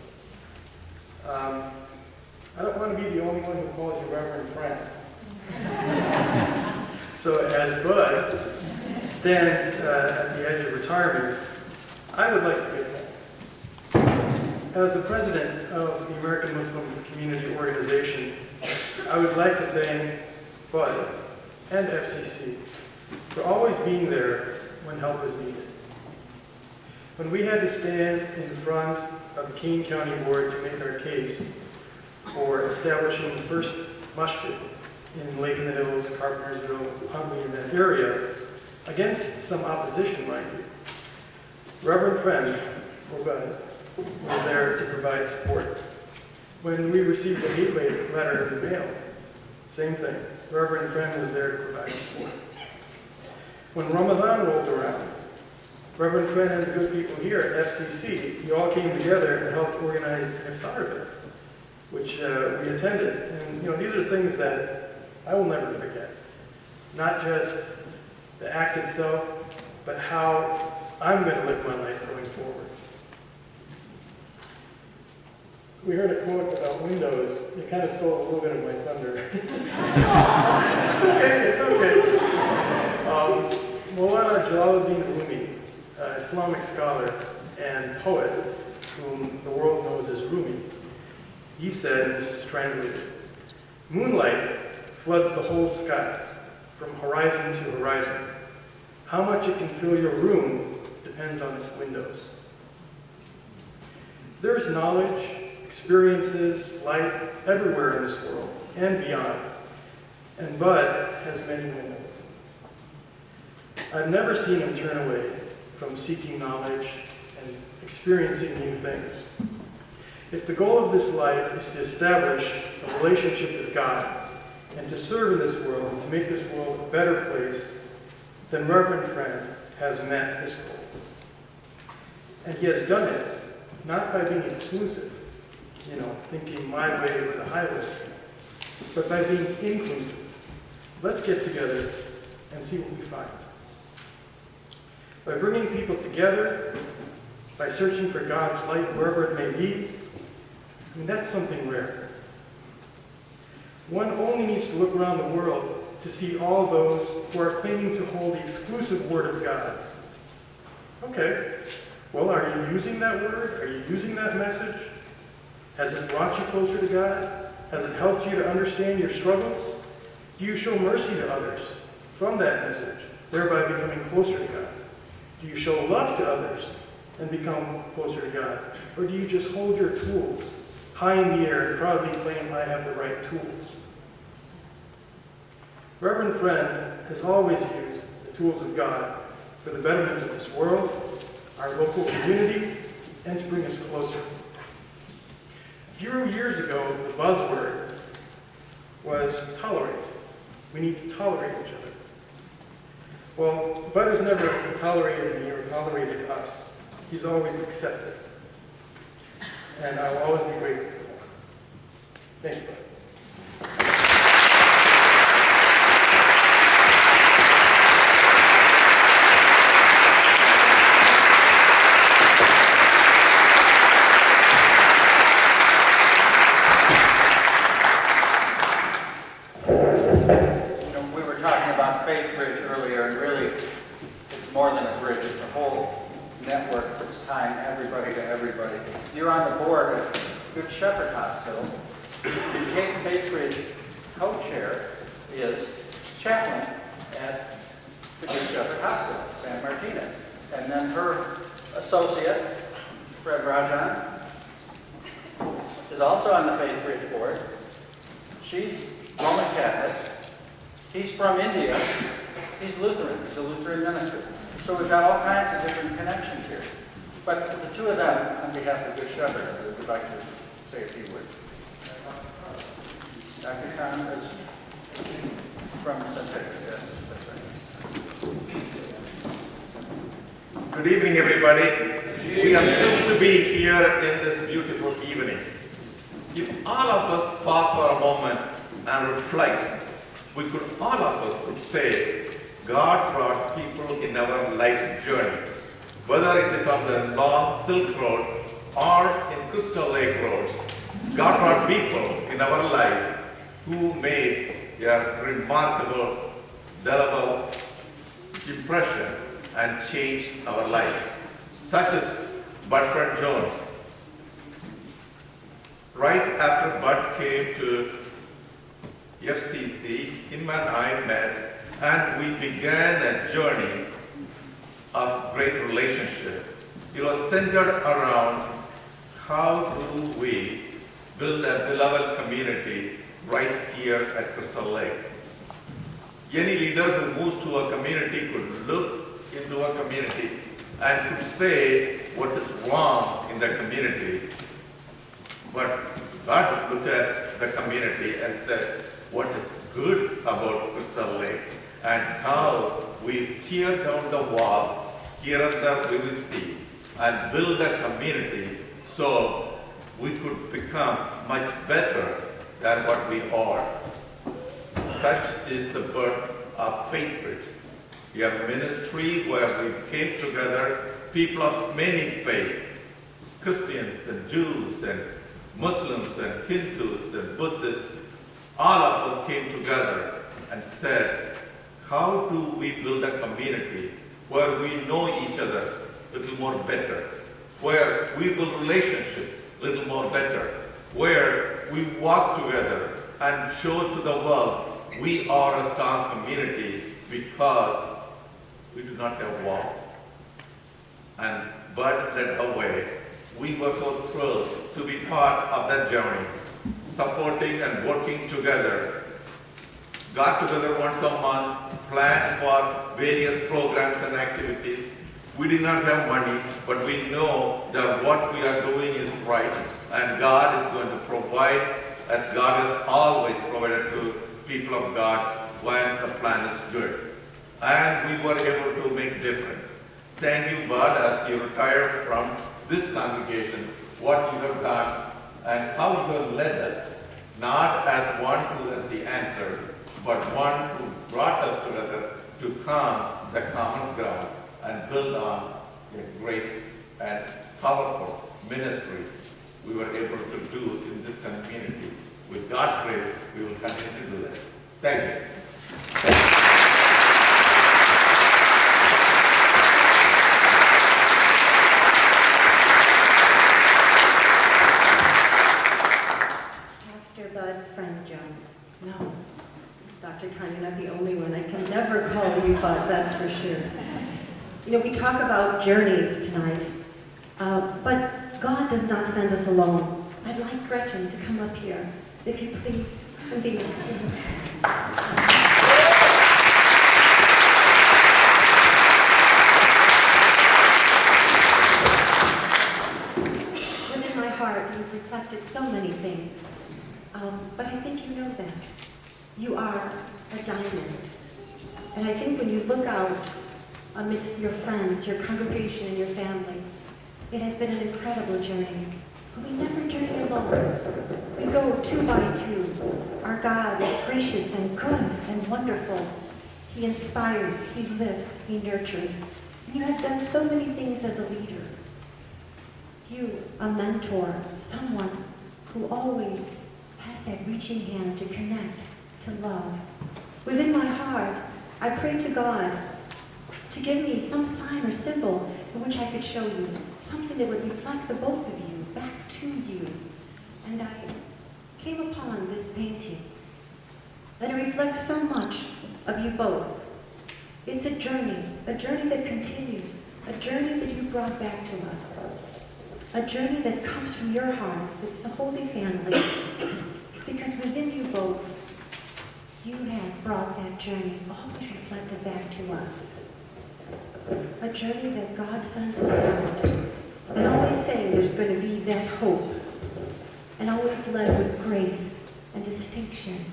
I don't want to be the only one who calls you Reverend Frank. So as Bud stands at the edge of retirement, I would like to give thanks. As the president of the American Muslim Community Organization, I would like to thank Bud and FCC for always being there when help is needed. When we had to stand in front of the Kane County Board to make our case for establishing the first masjid in Lake in the Hills, Carpentersville, Huntley, in that area, against some opposition, mind you, Reverend Friend, or Bud, was there to provide support. When we received a gateway letter in the mail, same thing. Reverend Friend was there to provide support. When Ramadan rolled around, Reverend Friend and the good people here at FCC, you all came together and helped organize an iftar event, which we attended. And these are things that I will never forget. Not just the act itself, but how I'm going to live my life going forward. We heard a quote about windows. You kind of stole a little bit of my thunder. It's okay. Maulana Jalaluddin Rumi, Islamic scholar and poet, whom the world knows as Rumi, he said, and this is translated, "Moonlight floods the whole sky, from horizon to horizon. How much it can fill your room depends on its windows." There's knowledge, experiences, light everywhere in this world and beyond, and Bud has many windows. I've never seen him turn away from seeking knowledge and experiencing new things. If the goal of this life is to establish a relationship with God and to serve in this world and to make this world a better place, then Reverend Friend has met his goal. And he has done it not by being exclusive, thinking my way or the highway, but by being inclusive. Let's get together and see what we find. By bringing people together, by searching for God's light wherever it may be, that's something rare. One only needs to look around the world to see all those who are claiming to hold the exclusive word of God. Okay, well, are you using that word? Are you using that message? Has it brought you closer to God? Has it helped you to understand your struggles? Do you show mercy to others from that message, thereby becoming closer to God? Do you show love to others and become closer to God? Or do you just hold your tools high in the air and proudly claim I have the right tools? Reverend Friend has always used the tools of God for the betterment of this world, our local community, and to bring us closer. A few years ago, the buzzword was tolerate. We need to tolerate each other. Well, Bud has never tolerated me or tolerated us. He's always accepted. And I will always be grateful for that. Thank you, Bud. We were talking about Faith Bridge earlier, and really, it's more than a bridge. It's a whole network that's tying everybody to everybody. You're on the board at Good Shepherd Hospital. The Cape Faith Bridge co-chair is chaplain at the Good Shepherd Hospital, San Martinez. And then her associate, Fred Rajan, is also on the Faith Bridge board. She's Roman Catholic. He's from India. He's Lutheran. He's a Lutheran minister. So we've got all kinds of different connections here. But for the two of them, on behalf of Good Shepherd, I would like to say a few words. Dr. Khan is from St. Yes, that's right. Good evening, everybody. We are thrilled to be here in this beautiful evening. If all of us pause for a moment and reflect, all of us could say, God brought people in our life journey. Whether it is on the long Silk Road or in Crystal Lake roads, God brought people in our life who made a remarkable, indelible impression and changed our life, such as Bud Friend Jones. Right after Bud came to FCC, him and I met, and we began a journey of great relationship. It was centered around how do we build a beloved community right here at Crystal Lake. Any leader who moves to a community could look into a community and could say what is wrong in the community. But God looked at the community and said, what is good about Crystal Lake and how we tear down the wall, here and there we will see, and build a community so we could become much better than what we are. Such is the birth of Faith Bridge. We have a ministry where we came together, people of many faiths, Christians and Jews and Muslims and Hindus and Buddhists. All of us came together and said, how do we build a community where we know each other a little more better, where we build relationships a little more better, where we walk together and show to the world we are a strong community because we do not have walls. And Bud led the way. We were so thrilled to be part of that journey, supporting and working together. Got together once a month, planned for various programs and activities. We did not have money, but we know that what we are doing is right, and God is going to provide, as God has always provided to people of God when the plan is good. And we were able to make a difference. Thank you, Bud, as you retired from this congregation, what you have done and how you have led us, not as one who has the answer, but one who brought us together to come the common ground and build on a great and powerful ministry we were able to do in this community. With God's grace, we will continue to do that. Thank you. Pastor Bud Friend Jones. No, Dr. Khan, you're not the only one. I can never call you Bud, that's for sure. You know, we talk about journeys tonight, but God does not send us alone. I'd like Gretchen to come up here, if you please, and be next to me. Within my heart, you've reflected so many things, but I think you know that. You are a diamond. And I think when you look out amidst your friends, your congregation, and your family, it has been an incredible journey. But we never journey alone. We go 2 by 2. Our God is gracious and good and wonderful. He inspires, He lives, He nurtures. And you have done so many things as a leader. You, a mentor, someone who always has that reaching hand to connect, to love. Within my heart, I pray to God to give me some sign or symbol in which I could show you something that would reflect the both of you back to you. And I came upon this painting, and it reflects so much of you both. It's a journey that continues, a journey that you brought back to us, a journey that comes from your hearts. It's the Holy Family, because within you both, you have brought that journey always reflected back to us. A journey that God sends us out, and always saying there's going to be that hope, and always led with grace and distinction.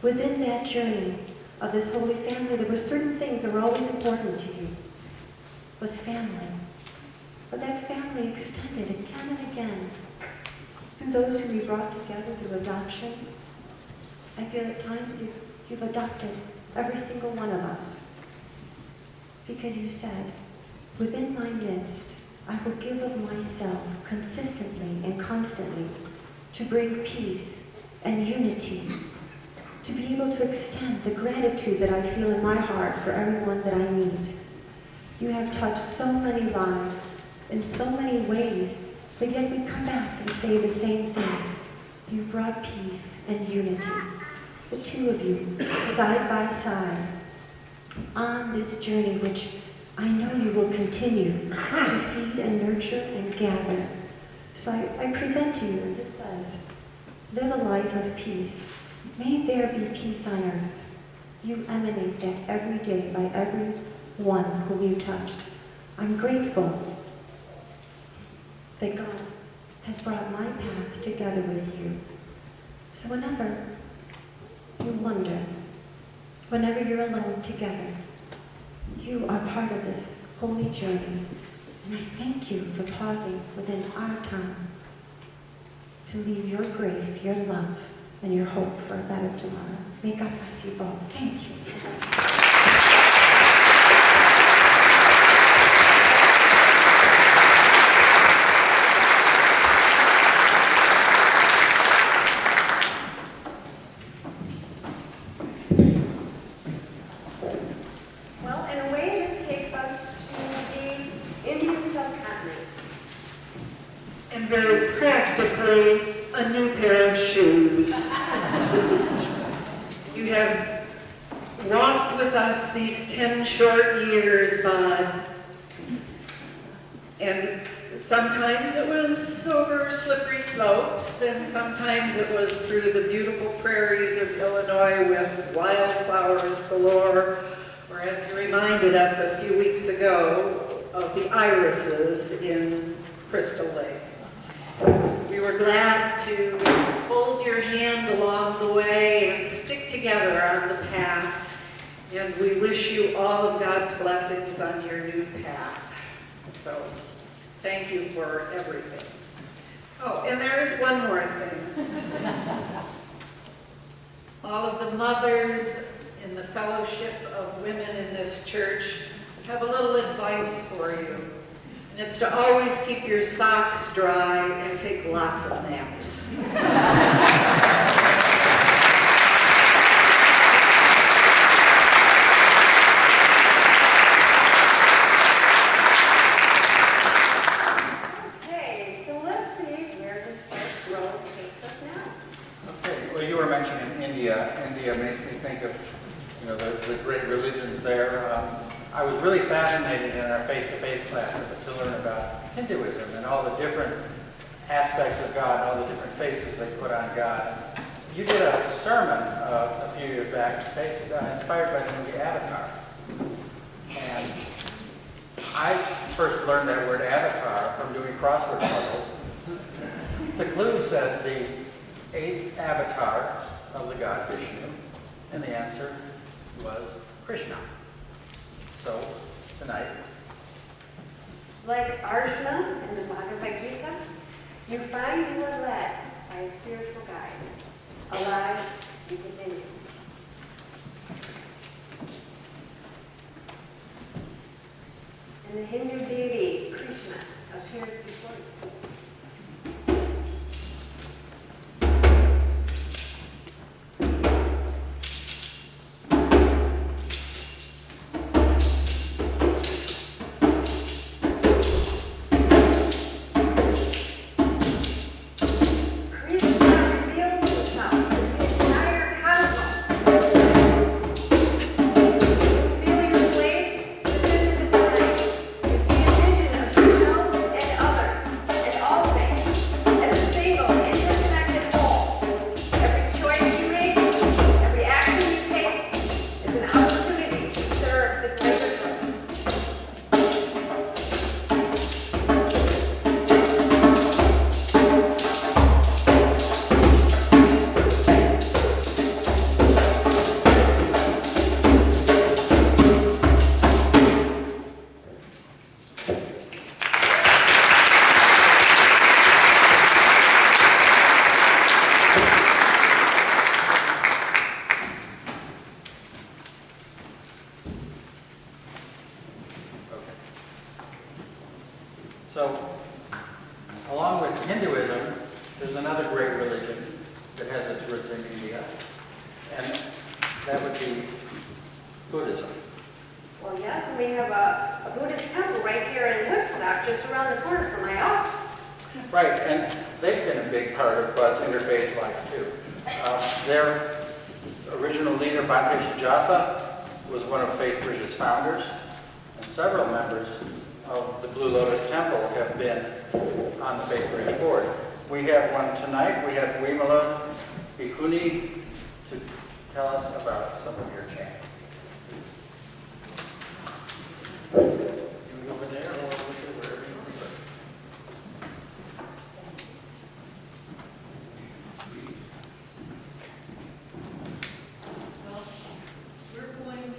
Within that journey of this Holy Family, there were certain things that were always important to you. It was family. But that family extended again and again through those who we brought together through adoption. I feel at times you've adopted every single one of us, because you said, within my midst, I will give of myself consistently and constantly to bring peace and unity, to be able to extend the gratitude that I feel in my heart for everyone that I meet. You have touched so many lives in so many ways, but yet we come back and say the same thing. You brought peace and unity. The two of you, side by side, on this journey which I know you will continue to feed and nurture and gather. So I present to you, and this says, live a life of peace. May there be peace on earth. You emanate that every day by every one whom you touched. I'm grateful that God has brought my path together with you. So whenever you wonder, whenever you're alone together, you are part of this holy journey. And I thank you for pausing within our time to leave your grace, your love, and your hope for a better tomorrow. May God bless you both. Thank you. Well, in a way, this takes us to the Indian subcontinent. And very practically, a new pair of shoes. You have walked with us these 10 short years, Bud. And sometimes it was over slippery slopes, and sometimes it was through the beautiful prairies of Illinois with wildflowers galore, or as you reminded us a few weeks ago, of the irises in Crystal Lake. We were glad to hold your hand along the way and stick together on the path, and we wish you all of God's blessings on your new path. So, thank you for everything. Oh, and there is one more thing. All of the mothers in the Fellowship of Women in this church have a little advice for you. And it's to always keep your socks dry and take lots of naps. Okay, so let's see where this road takes us now. Okay, well, you were mentioning India. India makes me think of, the great religions there. I was really fascinated in our faith-to-faith classes to learn about Hinduism and all the different aspects of God, all the different faces they put on God. You did a sermon a few years back inspired by the movie Avatar. And I first learned that word avatar from doing crossword puzzles. The clue said the 8th avatar of the god Vishnu, and the answer was Krishna. So, tonight, Like Arjuna in the Bhagavad Gita, you find you are led by a spiritual guide, alive and within you. And the Hindu deity Krishna appears before you. So, along with Hinduism, there's another great religion that has its roots in India, and that would be Buddhism. Well, yes, and we have a Buddhist temple right here in Woodstock, just around the corner from my office. Right, and they've been a big part of Bud's interfaith life, too. Their original leader, Bhante Sujatha, was one of Faith Bridge's founders, and several members of the Blue Lotus Temple have been on the Faith Bridge board. We have one tonight. We have Wimala Bhikkhuni to tell us about some of your chants. You over there or over here, wherever you prefer. Well, we're going to,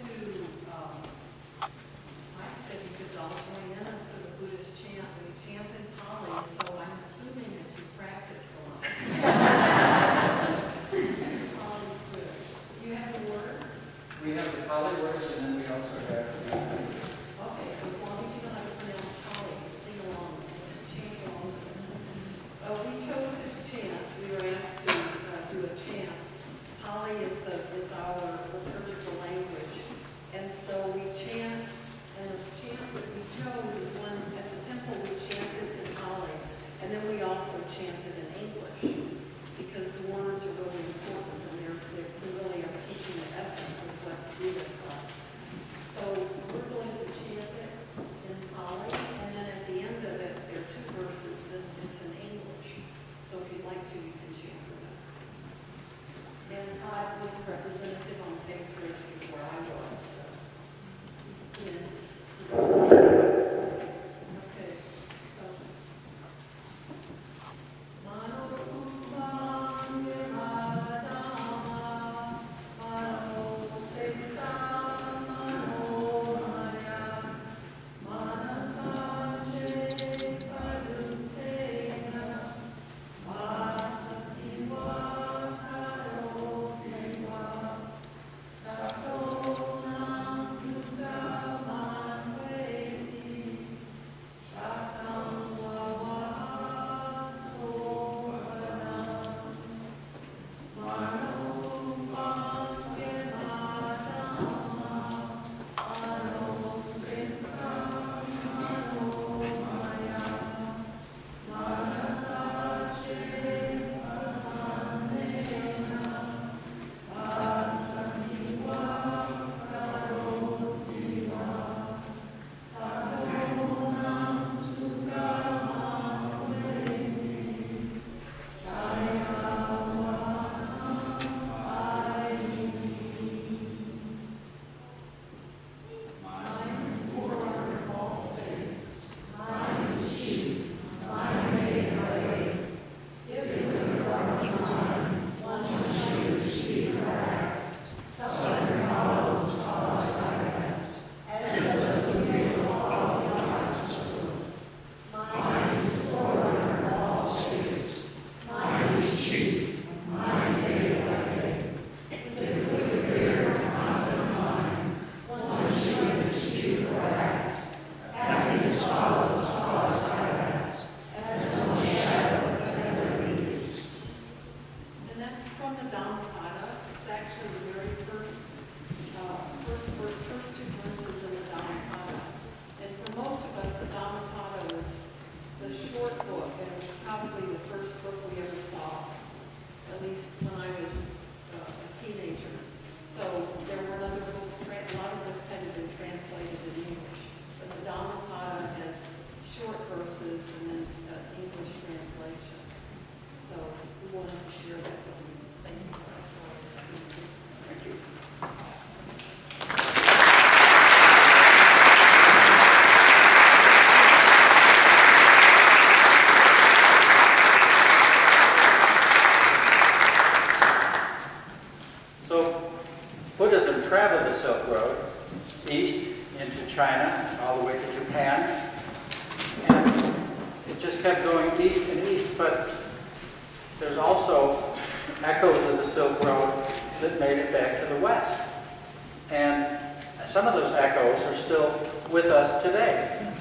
Mike said you could all was a representative on Faith Bridge before I was, so he's put in his. Okay, so. Mano Kumbhange Madama, Mano Sita, Mano Maya, Manasache Padutena, Vasatiwa Karo Kewa, Tatonam Yuga Manveti, Shakam Vavato Vanam, Mano Bhange Madama, Mano Sita, Mano Maya, Manasache Pasanena, Vasatiwa Karotiva, Tatonam Sugamaveti, Jayavanam Aini. Mine is born of all states, mine is chief, mine made ready. If in the dark time one should choose to speak or act, suffering follows cause I act, as does the real law of justice. Mine is born of all states, mine is chief, mine made ready. If with fear and confident mind, one should choose to speak or act, happiness follows cause I act, as no shadow that never leaves. And that's from the Dhammapada. It's actually the very first two verses of the Dhammapada. And for most of us, the Dhammapada was a short book, and it was probably the first book we ever saw, at least when I was a teenager. So there were other books, a lot of books hadn't been translated in English. But the Dhammapada has short verses and then English translations. So we wanted to share that with you. Thank you. Thank you. So, Buddhism traveled the Silk Road, east into China, all the way to Japan, and it just kept going east and east, but there's also echoes of the Silk Road that made it back to the west. And some of those echoes are still with us today.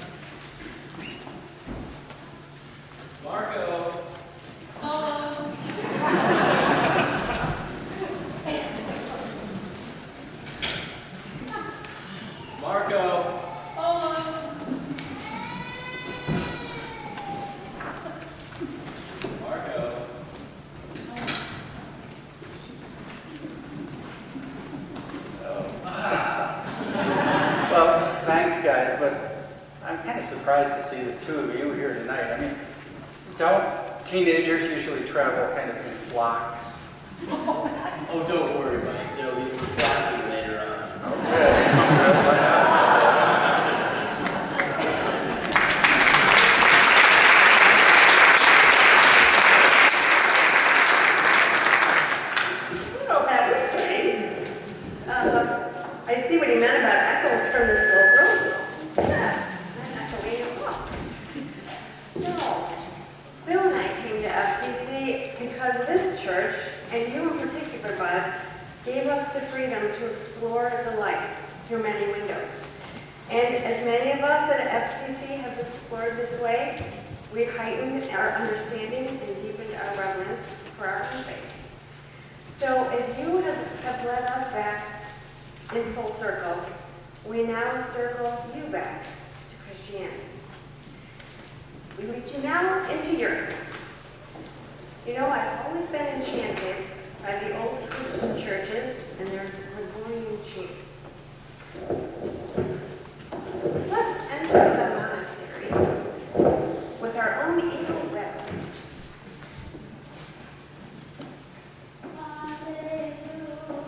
Marco. Marco. Marco. Well, thanks guys, but I'm kind of surprised to see the two of you here tonight. I mean, don't teenagers usually travel kind of in flocks? Oh, don't worry, Mike. There'll be some flocking later on. Okay. Well, that was strange. I see what he meant about echoes from the Silk Road. Yeah, that's echoing as well. So, Bill and I came to FCC because this church, and you in particular, Bud, gave us the freedom to explore the light through many windows. And as many of us at FCC have explored this way, we've heightened our understanding and deepened our reverence for our own faith. So as you have led us back in full circle, we now circle you back to Christianity. We lead you now into Europe. You know, I've always been enchanted by the old Christian churches and their Gregorian chants. Let's enter the monastery with our own eagle reverend. Alleluia.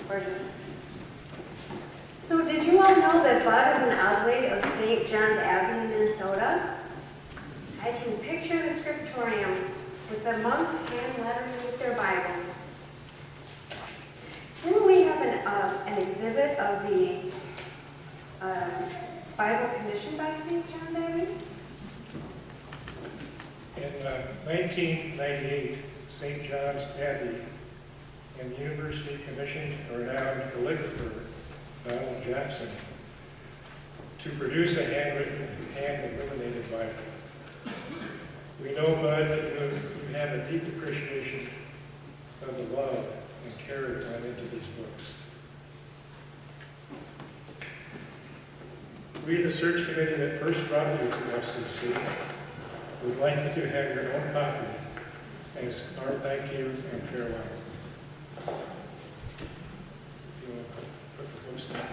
Gorgeous. So did you all know that Bud is an oblate of St. John's Abbey, Minnesota? I can picture the scriptorium with the monks hand lettering with their Bibles. Didn't we have an exhibit of the Bible commissioned by St. John's Abbey? In 1998, St. John's Abbey and the university commissioned a renowned calligrapher, Donald Jackson, to produce a handwritten, hand-illuminated Bible. We know, Bud, that you have a deep appreciation of the love and care that went into these books. We, the search committee that first brought you to FCC, would like you to have your own copy as our thank you and farewell. If you want to put the books down.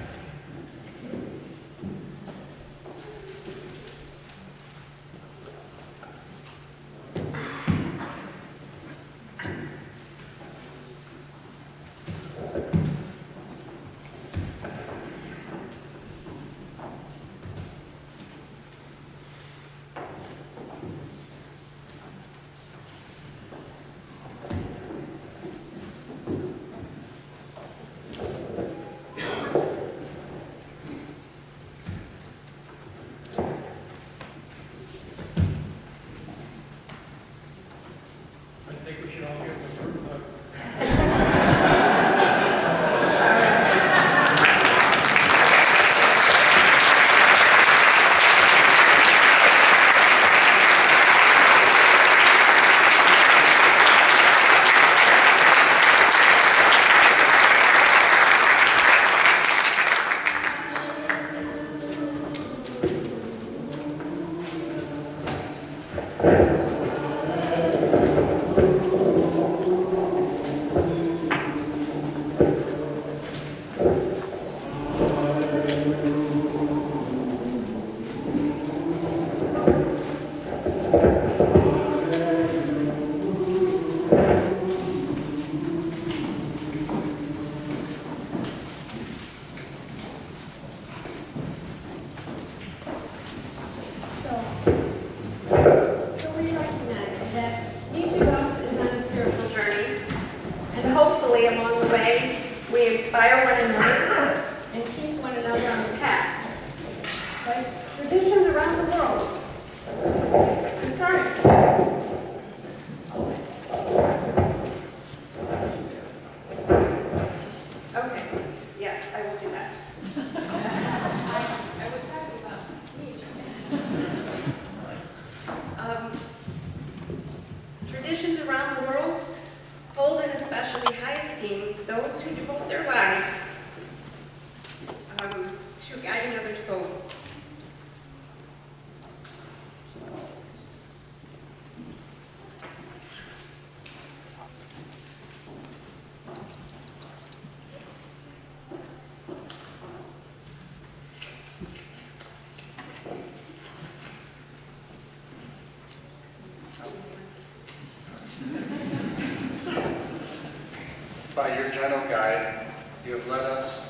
By your gentle guide, you have led us.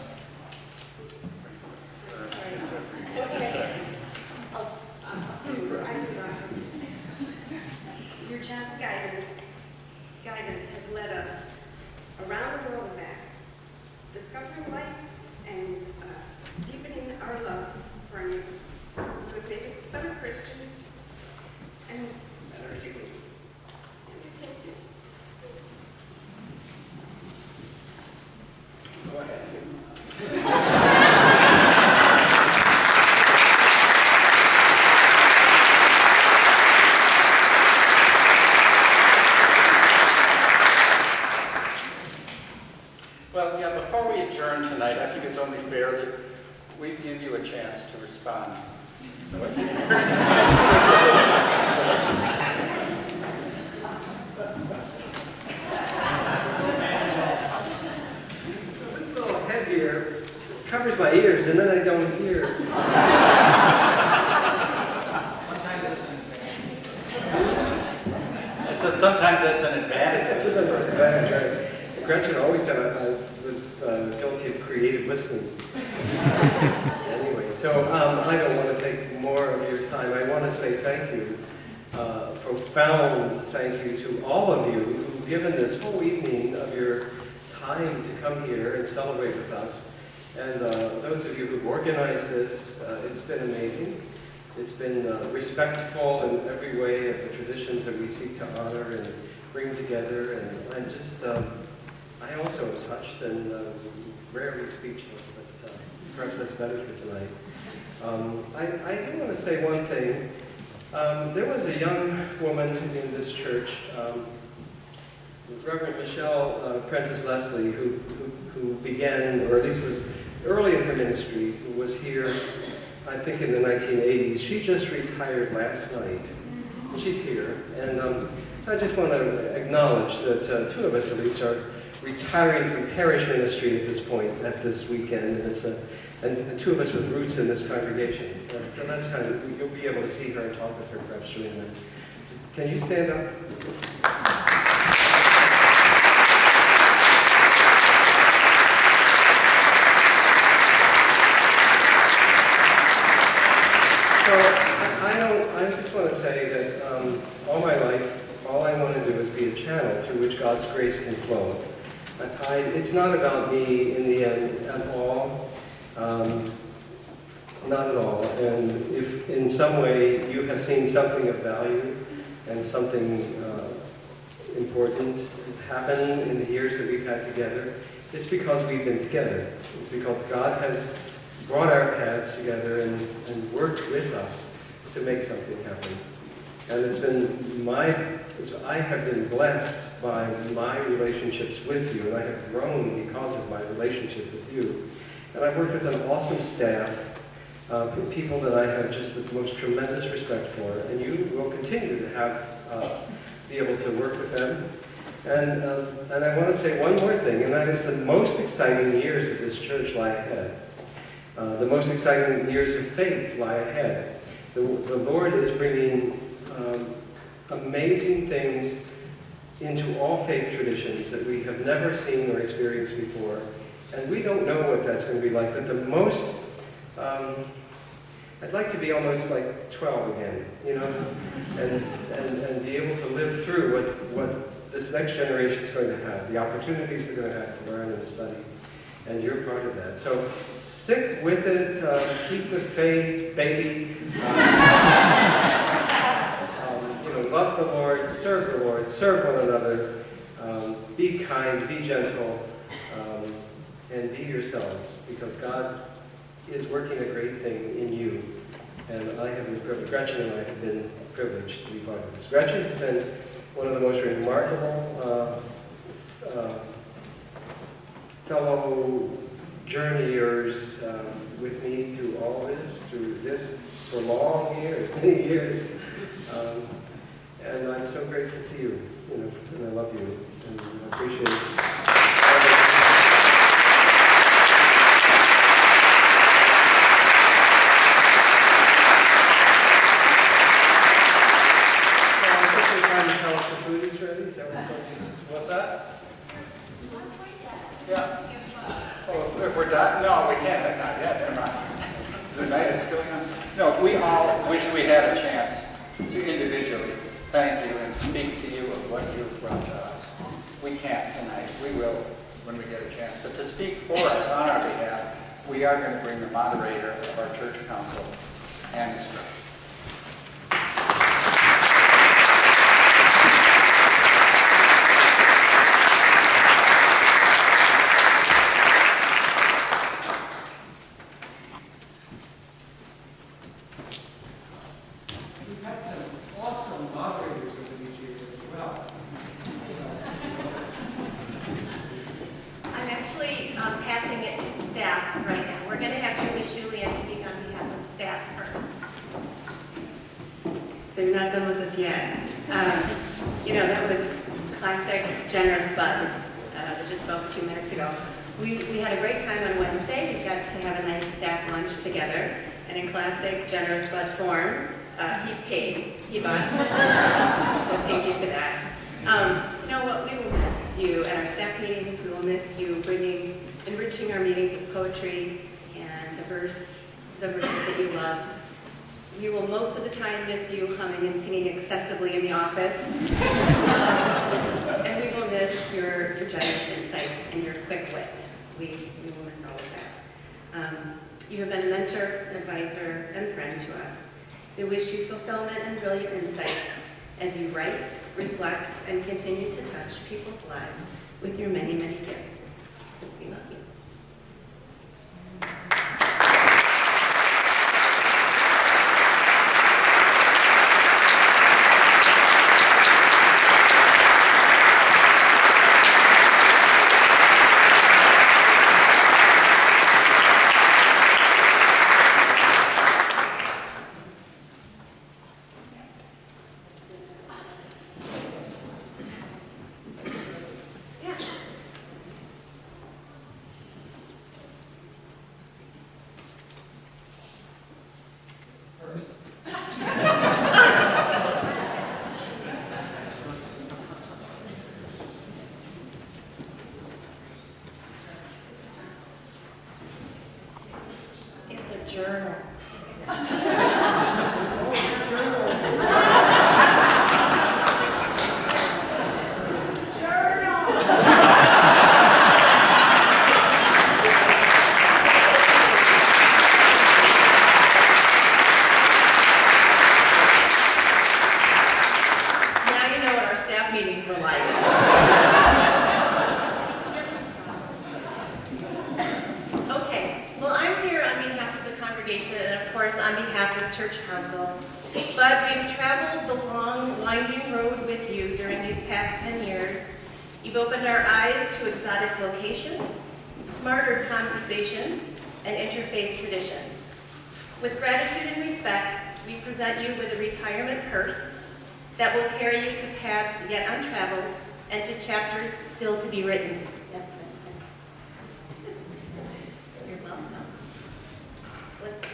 Your gentle guidance has led us around the world and back, discovering light and deepening our love for our neighbors. You have made us better Christians and better human beings. And we thank you. Go ahead. Well, yeah, before we adjourn tonight, I think it's only fair that we give you a chance to respond. This little headgear covers my ears, and then I don't hear. I said sometimes that's an advantage. That's an advantage, right? Gretchen always said I was creative listening. Anyway, so I don't want to take more of your time. I want to say thank you, profound thank you to all of you who've given this whole evening of your time to come here and celebrate with us. And those of you who've organized this, it's been amazing. It's been respectful in every way of the traditions that we seek to honor and bring together. And I'm just, I also am touched and rarely speechless, but perhaps that's better for tonight. I do want to say one thing. There was a young woman in this church, Reverend Michelle Prentice Leslie, who began, or at least was early in her ministry, who was here, I think in the 1980s. She just retired last night. She's here. And I just want to acknowledge that two of us at least are retiring from parish ministry at this point, at this weekend. And the two of us with roots in this congregation. So that's kind of, you'll be able to see her and talk with her perhaps during that. Can you stand up? I just want to say that all my life, all I want to do is be a channel through which God's grace can flow. It's not about me in the end at all. Not at all. And if in some way you have seen something of value and something important happen in the years that we've had together, it's because we've been together. It's because God has brought our paths together and worked with us to make something happen. And it's been I have been blessed by my relationships with you, and I have grown because of my relationship with you. And I've worked with an awesome staff, people that I have just the most tremendous respect for, and you will continue to have, be able to work with them. And I want to say one more thing, and that is the most exciting years of this church lie ahead. The most exciting years of faith lie ahead. The Lord is bringing amazing things into all faith traditions that we have never seen or experienced before. And we don't know what that's going to be like, but the most, I'd like to be almost like 12 again, you know, and be able to live through what this next generation is going to have, the opportunities they're going to have to learn and study. And you're part of that. So stick with it, keep the faith, baby. Love the Lord, serve one another, be kind, be gentle, and be yourselves, because God is working a great thing in you. And I have been privileged, Gretchen and I have been privileged to be part of this. Gretchen has been one of the most remarkable fellow journeyers with me through all this, for long years, many years. And I'm so grateful to you, and I love you, and I appreciate it. What's that? Yeah. Oh, if we're done? No, we can't. Not yet. Never mind. The night is still young. No, we all wish we had a chance to individually thank you and speak to you of what you've brought to us. We can't tonight. We will when we get a chance. But to speak for us on our behalf, we are going to bring the moderator of our church council, Annie Struck. We had a great time on Wednesday. We got to have a nice staff lunch together. And in classic generous Bud form, he paid. He bought. So thank you for that. You know what? We will miss you at our staff meetings. We will miss you enriching our meetings with poetry and the verses that you love. We will most of the time miss you humming and singing excessively in the office. And we will miss your generous insights and your quick wit. We will miss all of that. You have been a mentor, advisor, and friend to us. We wish you fulfillment and brilliant insights as you write, reflect, and continue to touch people's lives with your many, many gifts. We love you. Journal. Now you know what our staff meetings were like. Okay, well, I'm here on behalf of the congregation and, of course, on behalf of Church Council. But we've traveled the long, winding road with you during these past 10 years. You've opened our eyes to exotic locations, smarter conversations, and interfaith traditions. With gratitude and respect, we present you with a retirement purse that will carry you to paths yet untraveled and to chapters still to be written. You're welcome. Let's see.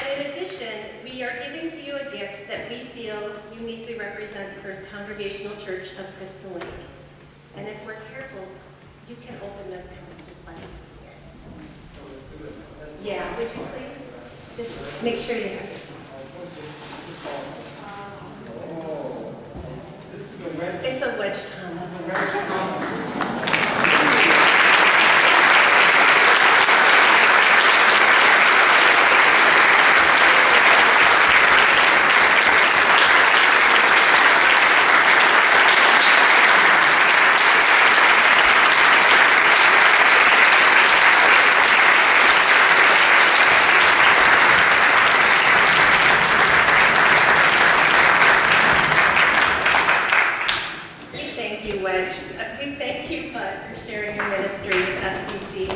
And in addition, we are giving to you a gift that we feel uniquely represents First Congregational Church of Crystal Lake. And if we're careful, you can open this just like here. Yeah, would you please? Just make sure you have it. It's a wedge Thomas. We thank you, Bud, for sharing your ministry with SCC.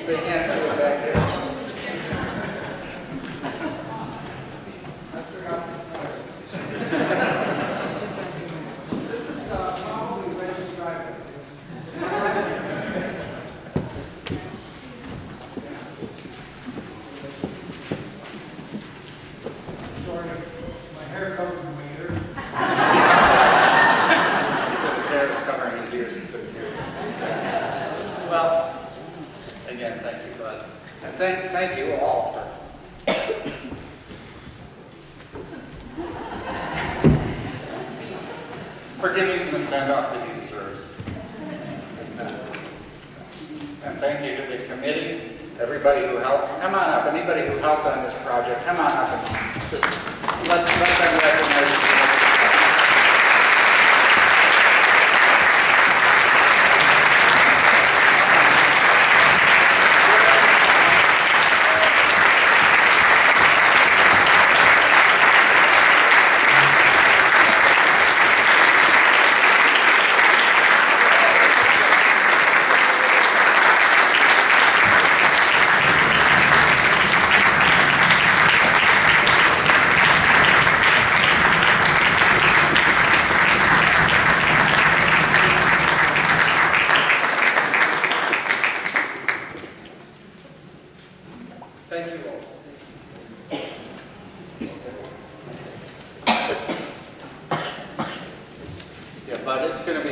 They can't do it back there. Thank you all for giving him the send-off that he deserves. And thank you to the committee, everybody who helped. Come on up, anybody who helped on this project, come on up and just let them recognize you.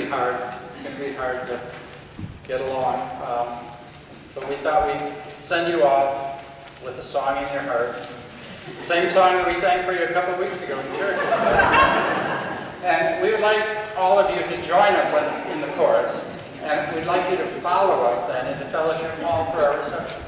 hard. It's going to be hard to get along. But we thought we'd send you off with a song in your heart. The same song that we sang for you a couple of weeks ago in church. And we would like all of you to join us in the chorus. And we'd like you to follow us then into Fellowship Hall for our reception.